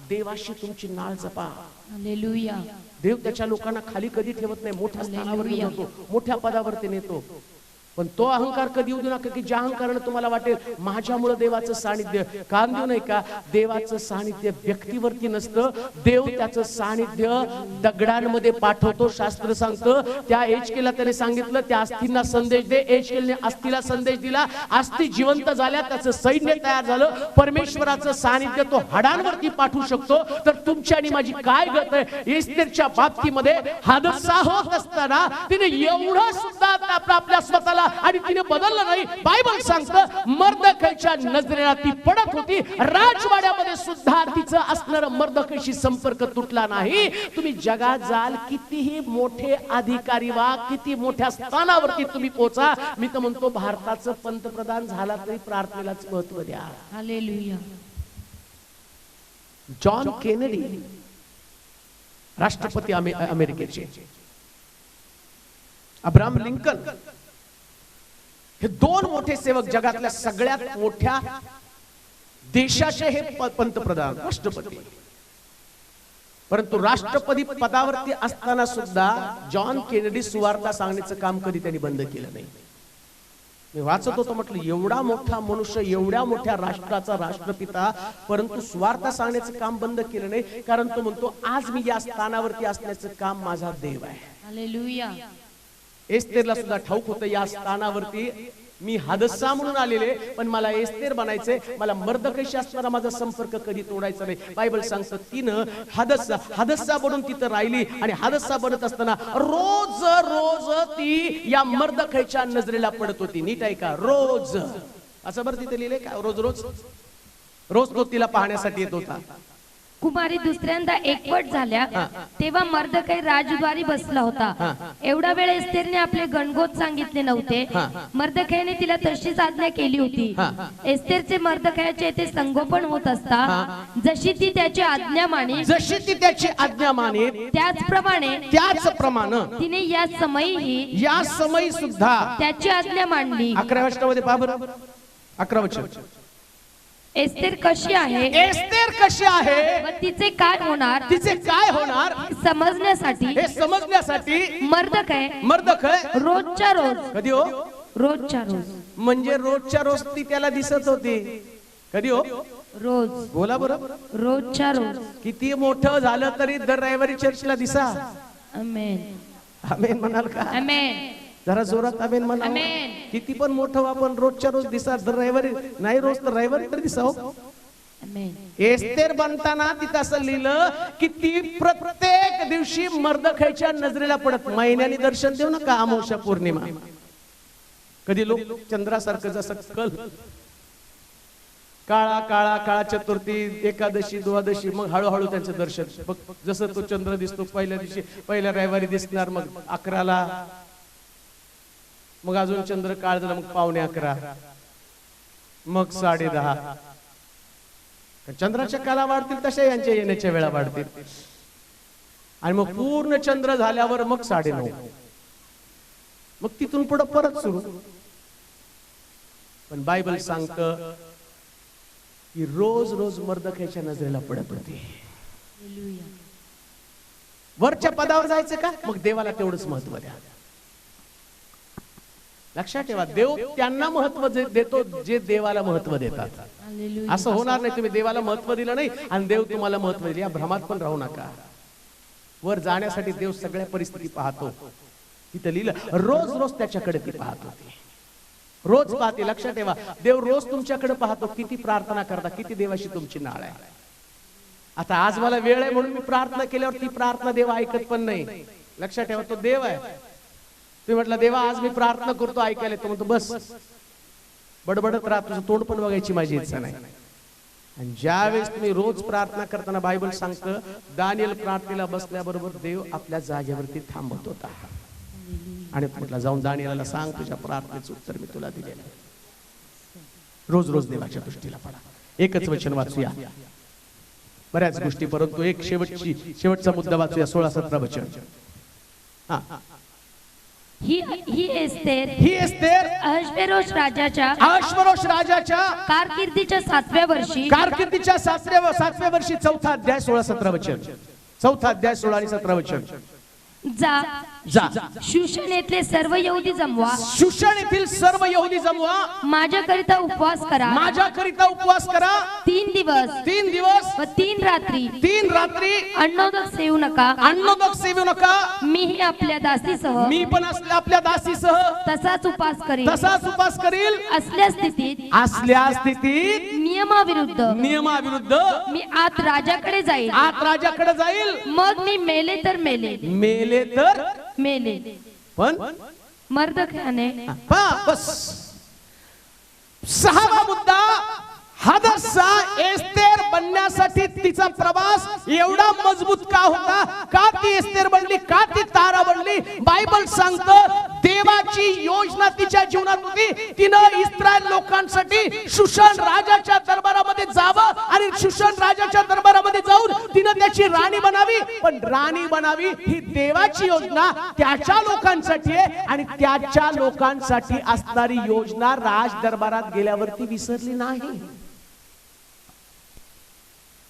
देवाशी तुमची नाळ जपा. हालेलुया. देव त्याच्या लोकांना खाली कधी ठेवत नाही, मोठ्या स्थानावर नेतो, मोठ्या पदावरती नेतो. पण तो अहंकार कधी येऊ देऊ नका की ज्या अहंकाराने तुम्हाला वाटेल माझ्यामुळे देवाचं सानिध्य. कान देऊ नाही का? देवाचं सानिध्य व्यक्तीवरती नसतं, देव त्याचं सानिध्य दगडांमध्ये पाठवतो. शास्त्र सांगतं त्या एचकेला त्याने सांगितलं त्या अस्थींना संदेश दे. एचकेलने अस्थीला संदेश दिला, अस्थी जिवंत झाल्या, त्याचं सैन्य तयार झालं. परमेश्वराचं सानिध्य तो हाडांवरती पाठवू शकतो. तर तुमची आणि माझी काय गत आहे? एस्तेरच्या बाबतीमध्ये हादसा होत असताना तिने एवढं सुद्धा आपल्या स्वतःला आणि तिने बदललं नाही. बायबल सांगतं मर्दकयाच्या नजरेला ती पडत होती. राजवाड्यामध्ये सुद्धा तिचं असणारं मर्दकयाशी संपर्क तुटला नाही. तुम्ही जगात जाल, कितीही मोठे अधिकारी व्हा, किती मोठ्या स्थानावरती तुम्ही पोहोचा, मी तर म्हणतो भारताचं पंतप्रधान झाला तरी प्रार्थनेलाच महत्व द्या. हालेलुया. जॉन केनेडी राष्ट्रपती अमेरिकेचे, अब्राहम लिंकन हे दोन मोठे सेवक, जगातल्या सगळ्यात मोठ्या देशाचे हे पंतप्रधान, राष्ट्रपती. परंतु राष्ट्रपती पदावरती असताना सुद्धा जॉन केनेडी सुवार्ता सांगण्याचं काम कधी त्यांनी बंद केलं नाही. मी वाचत होतो, म्हटलं एवढा मोठा मनुष्य, एवढ्या मोठ्या राष्ट्राचा राष्ट्रपिता, परंतु सुवार्ता सांगण्याचं काम बंद केलं नाही. कारण तो म्हणतो आज मी या स्थानावरती असण्याचं काम माझा देव आहे. हालेलुया. एस्तेरला सुद्धा ठाऊक होतं या स्थानावरती मी हादसा म्हणून आलेले, पण मला एस्तेर बनायचंय. मला मर्दकैशी असणारा माझा संपर्क कधी तोडायचा नाही. बायबल सांगतं तिनं हादसा बनून तिथं राहिली आणि हादसा बनत असताना रोज रोज ती या मर्दकैच्या नजरेला पडत होती. नीट आहे का? रोज असं बरं तिथे लिहिलंय का? रोज रोज रोज तो तिला पाहण्यासाठी येत होता. कुमारी दुसऱ्यांदा एकवट झाल्या तेव्हा मर्दकै राजद्वारी बसला होता. एवढा वेळ एस्तेरने आपले गणगोत सांगितले नव्हते. मर्दकैने तिला तशीच आज्ञा केली होती. एस्तेरचे मर्दकयाचे येथे संगोपन होत असता जशी ती त्याची आज्ञा माने, जशी ती त्याची आज्ञा माने त्याचप्रमाणे तिने या समयी सुद्धा त्याची आज्ञा मांडली. 11व्या वचनामध्ये पहा बरं, 11 वचन. एस्तेर कशी आहे, एस्तेर कशी आहे व तिचे काय होणार, समजण्यासाठी मर्दकै रोजच्या रोज, कधी हो? रोजच्या रोज, म्हणजे रोजच्या रोज ती त्याला दिसत होती. कधी हो? रोज. बोला बरं. रोजच्या रोज. किती मोठं झालं तरी दर रविवारी चर्चला दिसा. आमेन. आमेन म्हणाल का? आमेन. जरा जोरात आमेन म्हणा. किती पण मोठं आपण रोजच्या रोज दिसा, दर रविवारी नाही, रोज तर रविवारी तर दिसा. एस्तेर बनताना तिथं असं लिहिलं की ती प्रत्येक दिवशी मर्दकैच्या नजरेला पडत. महिन्याने दर्शन देऊ नका, अमावस्या पौर्णिमा. कधी लोक चंद्रासारखं जसं कल काळा काळा काळा, चतुर्थी, एकादशी, द्वादशी, मग हळूहळू त्यांचं दर्शन. जसं तो चंद्र दिसतो पहिल्या दिवशी, पहिल्या रविवारी दिसणार, मग 11ला, मग अजून चंद्र काळ झाला, मग 11:15, मग 10:30. चंद्राच्या काला वाढतील तशा यांच्या येण्याच्या वेळा वाढतील. आणि मग पूर्ण चंद्र झाल्यावर मग 9:30, मग तिथून पुढे परत सुरू. पण बायबल सांगतं की रोज रोज मर्दकैच्या नजरेला पडत होती. वरच्या पदावर जायचं का? मग देवाला तेवढंच महत्व द्या. लक्षात ठेवा, देव त्यांना महत्व देतो जे देवाला महत्व देतात. असं होणार नाही तुम्ही देवाला महत्व दिलं नाही आणि देव तुम्हाला महत्व दिले, या भ्रमात पण राहू नका. वर जाण्यासाठी देव सगळ्या परिस्थिती पाहतो. तिथं लिहिलं रोज रोज त्याच्याकडे ती पाहत होती. रोज पाहते. लक्षात ठेवा, देव रोज तुमच्याकडे पाहतो. किती प्रार्थना करता, किती देवाशी तुमची नाळ आहे. आता आज मला वेळ आहे म्हणून मी प्रार्थना केल्यावर ती प्रार्थना देव ऐकत पण नाही. लक्षात ठेवा, तो देव आहे. तुम्ही म्हटलं देवा आज मी प्रार्थना करतो, ऐकायला, तो म्हणतो बस बडबडत राहा, तुझं तोंड पण बघायची माझी इच्छा नाही. आणि ज्यावेळेस तुम्ही रोज प्रार्थना करताना बायबल सांगतं दानिएल प्रार्थनेला बसल्याबरोबर देव आपल्या जागेवरती थांबत होता. आणि म्हटलं जाऊन दानिएलला सांग तुझ्या प्रार्थनेचं उत्तर मी तुला दिलेलं आहे. रोज रोज देवाच्या दृष्टीला पडा. एकच वचन वाचूया, बऱ्याच गोष्टी, परंतु एक शेवटचा मुद्दा वाचूया, 16-17 वचन. ही एस्तेर अहश्वेरोश राजाच्या कारकिर्दीच्या 7व्या वर्षी 4था अध्याय 16-17 वचन. 4था अध्याय 16 आणि 17 वचन. जा शूशन येथील सर्व यहुदी जमवा, माझ्याकरिता उपवास करा. 3 दिवस व 3 रात्री अन्नोदक सेवू नका. मीही आपल्या दासीसह, मी पण आपल्या दासीसह तसाच उपवास करील. असल्या स्थितीत नियमाविरुद्ध मी आत राजाकडे जाईल. मग मी मेले तर मेले. पण मर्दकयाने बस 6वा मुद्दा, हादसा एस्तेर बनण्यासाठी तिचा प्रवास एवढा मजबूत का होता? का ती एस्तेर बनली? का ती तारा बनली? बायबल सांगतं देवाची योजना तिच्या जीवनात होती. तिनं इस्रायल लोकांसाठी शूशन राजाच्या दरबारामध्ये जावं आणि शूशन राजाच्या दरबारामध्ये जाऊन तिनं त्याची राणी बनावी, पण राणी बनावी ही देवाची योजना त्याच्या लोकांसाठी आहे, आणि त्याच्या लोकांसाठी असणारी योजना राज दरबारात गेल्यावरती विसरली नाही.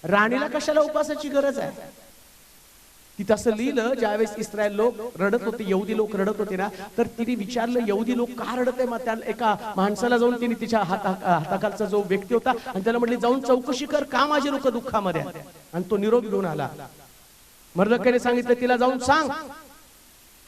राणीला कशाला उपासाची गरज आहे? ती तसं लिहिलं, ज्यावेळेस इस्रायल लोक रडत होते, यहुदी लोक रडत होते ना, तर तिने विचारलं यहुदी लोक का रडत आहे? मग त्याला एका माणसाला जाऊन तिने तिच्या हाताखालचा जो व्यक्ती होता आणि त्याला म्हटले जाऊन चौकशी कर, का माझे लोक दुःखामध्ये आहेत? आणि तो निरोप घेऊन आला. मर्दकाने सांगितलं तिला जाऊन सांग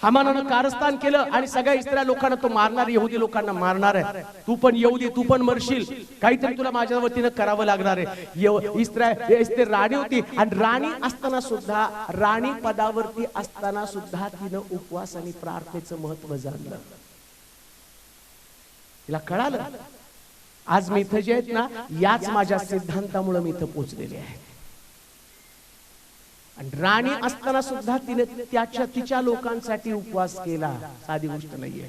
हामानानं कारस्थान केलं आणि सगळ्या इस्रायल लोकांना तो मारणार, यहुदी लोकांना मारणार आहे. तू पण यहुदी, तू पण मरशील, काहीतरी तुला माझ्या वतीनं करावं लागणार आहे. इस्रायल राणी होती, आणि राणी असताना सुद्धा, राणी पदावरती असताना सुद्धा तिनं उपवास आणि प्रार्थनेचं महत्व जाणलं. तिला कळालं आज मी इथं जे आहेत ना, याच माझ्या सिद्धांतामुळे मी इथं पोहोचलेले आहे. आणि राणी असताना सुद्धा तिने तिच्या लोकांसाठी उपवास केला. साधी गोष्ट नाहीये.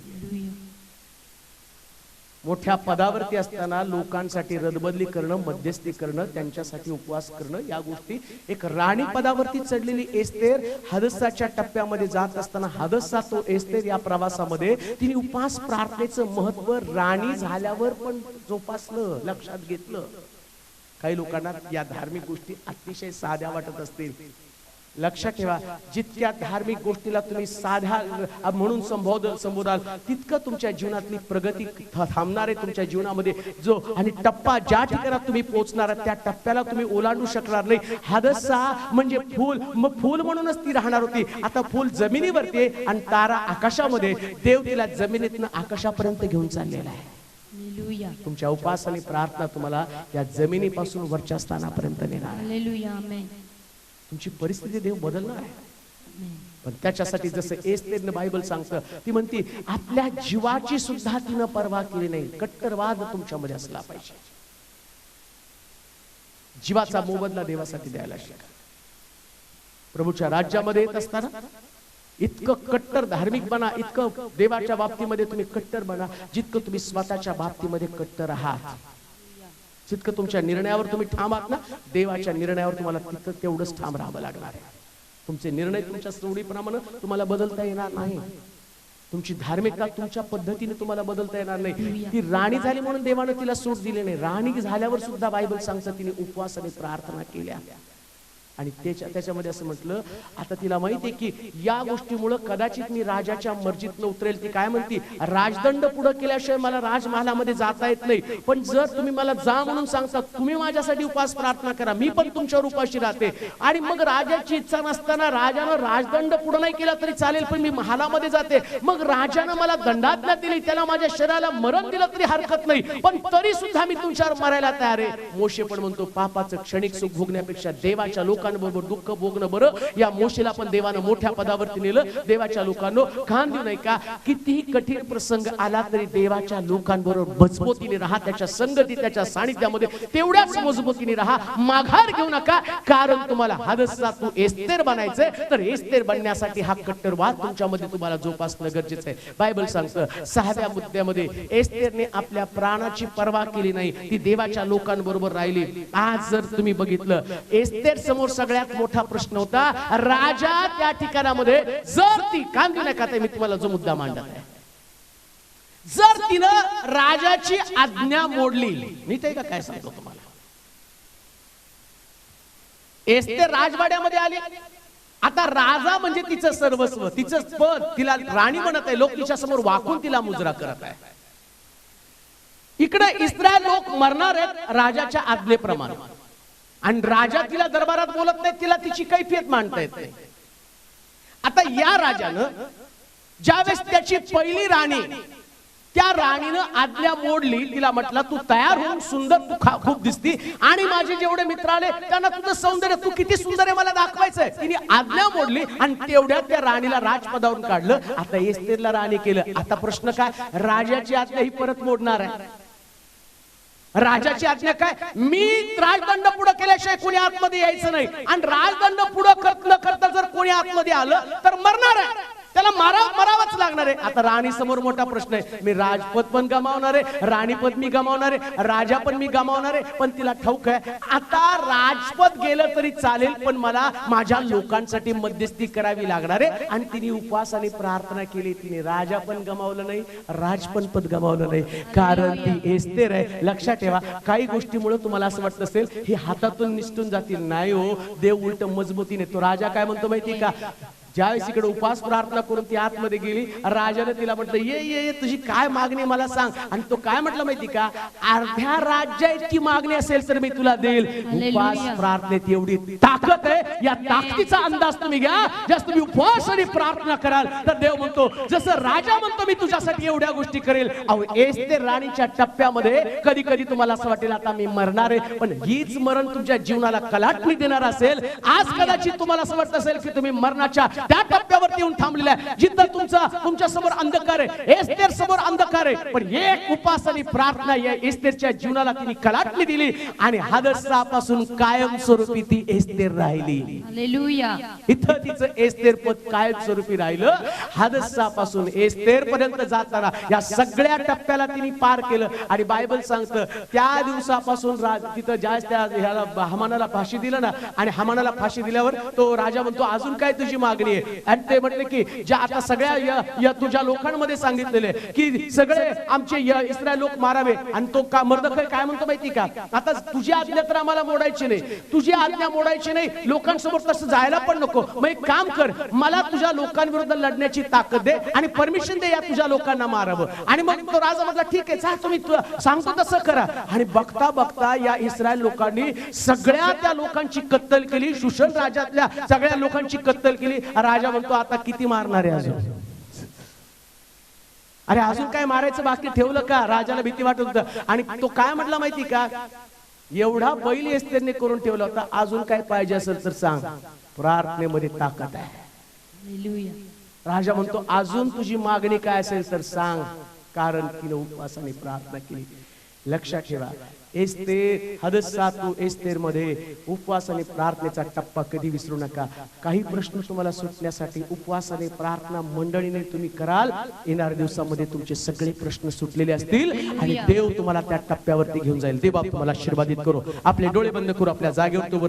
मोठ्या पदावरती असताना लोकांसाठी रदबदली करणं, मध्यस्थी करणं, त्यांच्यासाठी उपवास करणं, या गोष्टी एक राणी पदावरती चढलेली एस्तेर हदस्साच्या टप्प्यामध्ये जात असताना, हदस्सा तो एस्तेर या प्रवासामध्ये तिने उपवास प्रार्थनेचं महत्व राणी झाल्यावर पण जोपासलं, लक्षात घेतलं. काही लोकांना या धार्मिक गोष्टी अतिशय साध्या वाटत असतील. लक्षात ठेवा, जितक्या धार्मिक गोष्टीला तुम्ही साध्या म्हणून संबोधाल, तितकं तुमच्या जीवनातली प्रगती थांबणार आहे. तुमच्या जीवनामध्ये जो आणि टप्पा ज्या ठिकाणात तुम्ही पोहोचणार त्या टप्प्याला तुम्ही ओलांडू शकणार नाही. हादसा म्हणजे फूल, मग फूल म्हणूनच ती राहणार होती. आता फूल जमिनीवरती आणि तारा आकाशामध्ये. देव तिला जमिनीतनं आकाशापर्यंत घेऊन चाललेला आहे. तुमच्या उपास आणि प्रार्थना तुम्हाला या जमिनीपासून वरच्या स्थानापर्यंत नेणार. तुमची परिस्थिती देव बदलणार आहे. पण त्याच्यासाठी जसं एस्तेरने बायबल सांगतं, ती म्हणती आपल्या जीवाची सुद्धा तिनं पर्वा केली नाही. कट्टरवाद तुमच्यामध्ये असला पाहिजे. जीवाचा मोबदला देवासाठी द्यायला शिका. प्रभूच्या राज्यामध्ये येत असताना इतकं कट्टर धार्मिक बना, इतकं देवाच्या बाबतीमध्ये तुम्ही कट्टर बना, जितकं तुम्ही स्वतःच्या बाबतीमध्ये कट्टर आहात. जितकं तुमच्या निर्णयावर तुम्ही ठाम आहात ना, देवाच्या निर्णयावर तुम्हाला तितकं तेवढंच ठाम राहावं लागणार आहे. तुमचे निर्णय तुमच्या सवडीप्रमाणे तुम्हाला बदलता येणार नाही. तुमची धार्मिकता तुमच्या पद्धतीने तुम्हाला बदलता येणार नाही. ती राणी झाली म्हणून देवानं तिला सूट दिली नाही. राणी झाल्यावर सुद्धा बायबल सांगतं तिने उपवास आणि प्रार्थना केल्या. आणि त्याच्यामध्ये असं म्हटलं, आता तिला माहिती आहे की या गोष्टीमुळे कदाचित मी राजाच्या मर्जीतनं उतरेल. ती काय म्हणती, राजदंड पुढे केल्याशिवाय मला राजमहालामध्ये जाता येत नाही. पण जर तुम्ही मला जा म्हणून सांगता, तुम्ही माझ्यासाठी उपवास प्रार्थना करा, मी पण तुमच्यावर उपाशी राहते. आणि मग राजाची इच्छा नसताना राजानं राजदंड पुढे नाही केला तरी चालेल, पण मी महालामध्ये जाते. मग राजानं मला दंडाज्ञा दिली, त्याला माझ्या शरीराला मरण दिलं तरी हरकत नाही, पण तरी सुद्धा मी तुमच्यावर मरायला तयार आहे. मोशे पण म्हणतो, पापाचं क्षणिक सुख भोगण्यापेक्षा देवाच्या लोकांबरोबर दुःख भोगणं बरं. या मोशेला पण देवानं मोठ्या पदावरती नेलं. देवाच्या लोकांनो, कान देऊ नये का? कितीही कठीण प्रसंग आला तरी देवाच्या लोकांबरोबर मजबूतीने राहा. त्याच्या संगती, त्याच्या सानिध्यामध्ये तेवढ्याच मजबूतीने राहा. माघार घेऊ नका, कारण तुम्हाला हादसा तू एस्तेर बनायचंय. तर एस्तेर बनण्यासाठी हा कट्टरवाद तुमच्यामध्ये तुम्हाला जोपासणं गरजेचं आहे. बायबल सांगतं 6व्या मुद्द्यामध्ये एस्तेरने आपल्या प्राणाची पर्वा केली नाही. ती देवाच्या लोकांबरोबर राहिली. आज जर तुम्ही बघितलं, एस्तेर समोर सगळ्यात मोठा प्रश्न होता राजा त्या ठिकाणामध्ये. जर ती कान देऊ नका, मी तुम्हाला जो मुद्दा मांडत आहे, जर तिनं राजाची आज्ञा मोडली, नीट आहे का काय सांगतो तुम्हाला. एस्तेर राजवाड्यामध्ये आली. आता राजा म्हणजे तिचं सर्वस्व, तिचं पद, तिला राणी म्हणत आहे. लोक तिच्या समोर वाकून तिला मुजरा करत आहे. इकडे इस्रायल लोक मरणार आहेत राजाच्या आज्ञेप्रमाणे, आणि राजा तिला दरबारात बोलत नाही, तिला तिची कैफियत मांडता येत नाही. आता या राजानं ज्यावेळेस त्याची पहिली राणी, त्या राणीनं आज्ञा मोडली. तिला म्हटलं, तू तयार होऊन सुंदर, तू खूप दिसती, आणि माझे जेवढे मित्र आले त्यांना तुझं सौंदर्य, तू किती सुंदर आहे मला दाखवायचंय. तिने आज्ञा मोडली आणि तेवढ्यात त्या राणीला राजपदावरून काढलं. आता एस्तेरला राणी केलं. आता प्रश्न काय, राजाची आज्ञा ही परत मोडणार आहे. राजाची आज्ञा काय, मी राजदंड पुढे केल्याशिवाय कोणी आतमध्ये यायचं नाही, आणि राजदंड पुढे न करता जर कोणी आतमध्ये आलं तर मरणार आहे. त्याला मरावाच लागणार आहे. आता राणी समोर मोठा प्रश्न आहे, मी राजपद पण गमावणार आहे, राणीपद मी गमावणार आहे, राजा पण मी गमावणार आहे. पण तिला ठाऊक आहे आता राजपद गेलं तरी चालेल, पण मला माझ्या लोकांसाठी मध्यस्थी करावी लागणार आहे. आणि तिने उपवास आणि प्रार्थना केली. तिने राजा पण गमावलं नाही, राजपण पद गमावलं नाही, कारण ती एस्तेर आहे. लक्षात ठेवा, काही गोष्टीमुळे तुम्हाला असं वाटत असेल हे हातातून निसटून जातील, नाही हो, देव उलट मजबूतीने. तो राजा काय म्हणतो माहिती का, ज्यावेळेस इकडे उपास प्रार्थना करून ती आतमध्ये गेली, राजाने तिला म्हटलं ये ये ये, तुझी काय मागणी मला सांग. आणि तो काय म्हटलं माहिती का, अर्ध्या राज्याची मागणी असेल तर मी तुला देईल. उपास प्रार्थनेत एवढी ताकद आहे, या ताकदीचा अंदाज तुम्ही घ्या. जास्त तुम्ही उपवास आणि प्रार्थना कराल तर देव म्हणतो, जसं राजा म्हणतो मी तुझ्यासाठी एवढ्या गोष्टी करेल. अहो एस्तेर राणीच्या टप्प्यामध्ये कधी कधी तुम्हाला असं वाटेल आता मी मरणार आहे, पण हीच मरण तुमच्या जीवनाला कलाटणी देणार असेल. आज कदाचित तुम्हाला असं वाटत असेल की तुम्ही मरणाच्या त्या टप्प्यावरती येऊन थांबलेला आहे, जिथं तुमच्या समोर अंधकार आहे, एस्तेर समोर अंधकार आहे. पण एक उपास आणि प्रार्थना या एस्तेरच्या जीवनाला तिने कलाटणी दिली आणि हादसापासून कायमस्वरूपी ती एस्तेर राहिली. हालेलुया. इथं तिचं एस्तेर पद कायमस्वरूपी राहिलं. हादसापासून एस्तेर पर्यंत जाताना या सगळ्या टप्प्याला तिने पार केलं. आणि बायबल सांगतं त्या दिवसापासून तिथं ज्या ह्याला हामानाला फाशी दिलं ना, आणि हामानाला फाशी दिल्यावर तो राजा म्हणतो अजून काय तुझी मागणी आहे. आणि ते म्हटले की ज्या आता सगळ्या तुझ्या लोकांमध्ये सांगितलेले की सगळे आमचे इस्रायल लोक मारावे. आणि तो का मर्दखै काय म्हणतो माहिती का, आता तुझी आज्ञा तर आम्हाला मोडायची नाही, तुझी आज्ञा मोडायची नाही, लोकांसमोर तसं जायला पण नको. मग एक काम कर, मला तुझ्या लोकांविरुद्ध लढण्याची ताकद दे आणि परमिशन दे या तुझ्या लोकांना मारावं. आणि मग तो राजा म्हटला ठीक आहे, तुम्ही सांगतो तसं करा. आणि बघता बघता या इस्रायल लोकांनी सगळ्या त्या लोकांची कत्तल केली, शूशन राजातल्या सगळ्या लोकांची कत्तल केली. राजा म्हणतो आता किती मारणार आहे अजून, अरे अजून काय मारायचं बाकी ठेवलं का. राजाला भीती वाटत होतं. आणि तो काय म्हटला माहिती का, एवढा बैल एस्तेरने करून ठेवला होता, अजून काय पाहिजे असेल तर सांग, प्रार्थनेमध्ये ताकद आहे. हालेलुया. राजा म्हणतो अजून तुझी मागणी काय असेल तर सांग, कारण तिने उपवासाने प्रार्थना केली. लक्षात ठेवा, एस्तेर हदसा तू एस्तेर मध्ये उपवास आणि प्रार्थनेचा टप्पा कधी विसरू नका. काही प्रश्न तुम्हाला सुटण्यासाठी उपवास आणि प्रार्थना मंडळीने तुम्ही कराल, येणाऱ्या दिवसामध्ये तुमचे सगळे प्रश्न सुटलेले असतील आणि देव तुम्हाला त्या टप्प्यावरती घेऊन जाईल. देव तुम्हाला आशीर्वादित करो. आपले डोळे बंद करू, आपल्या जागेवर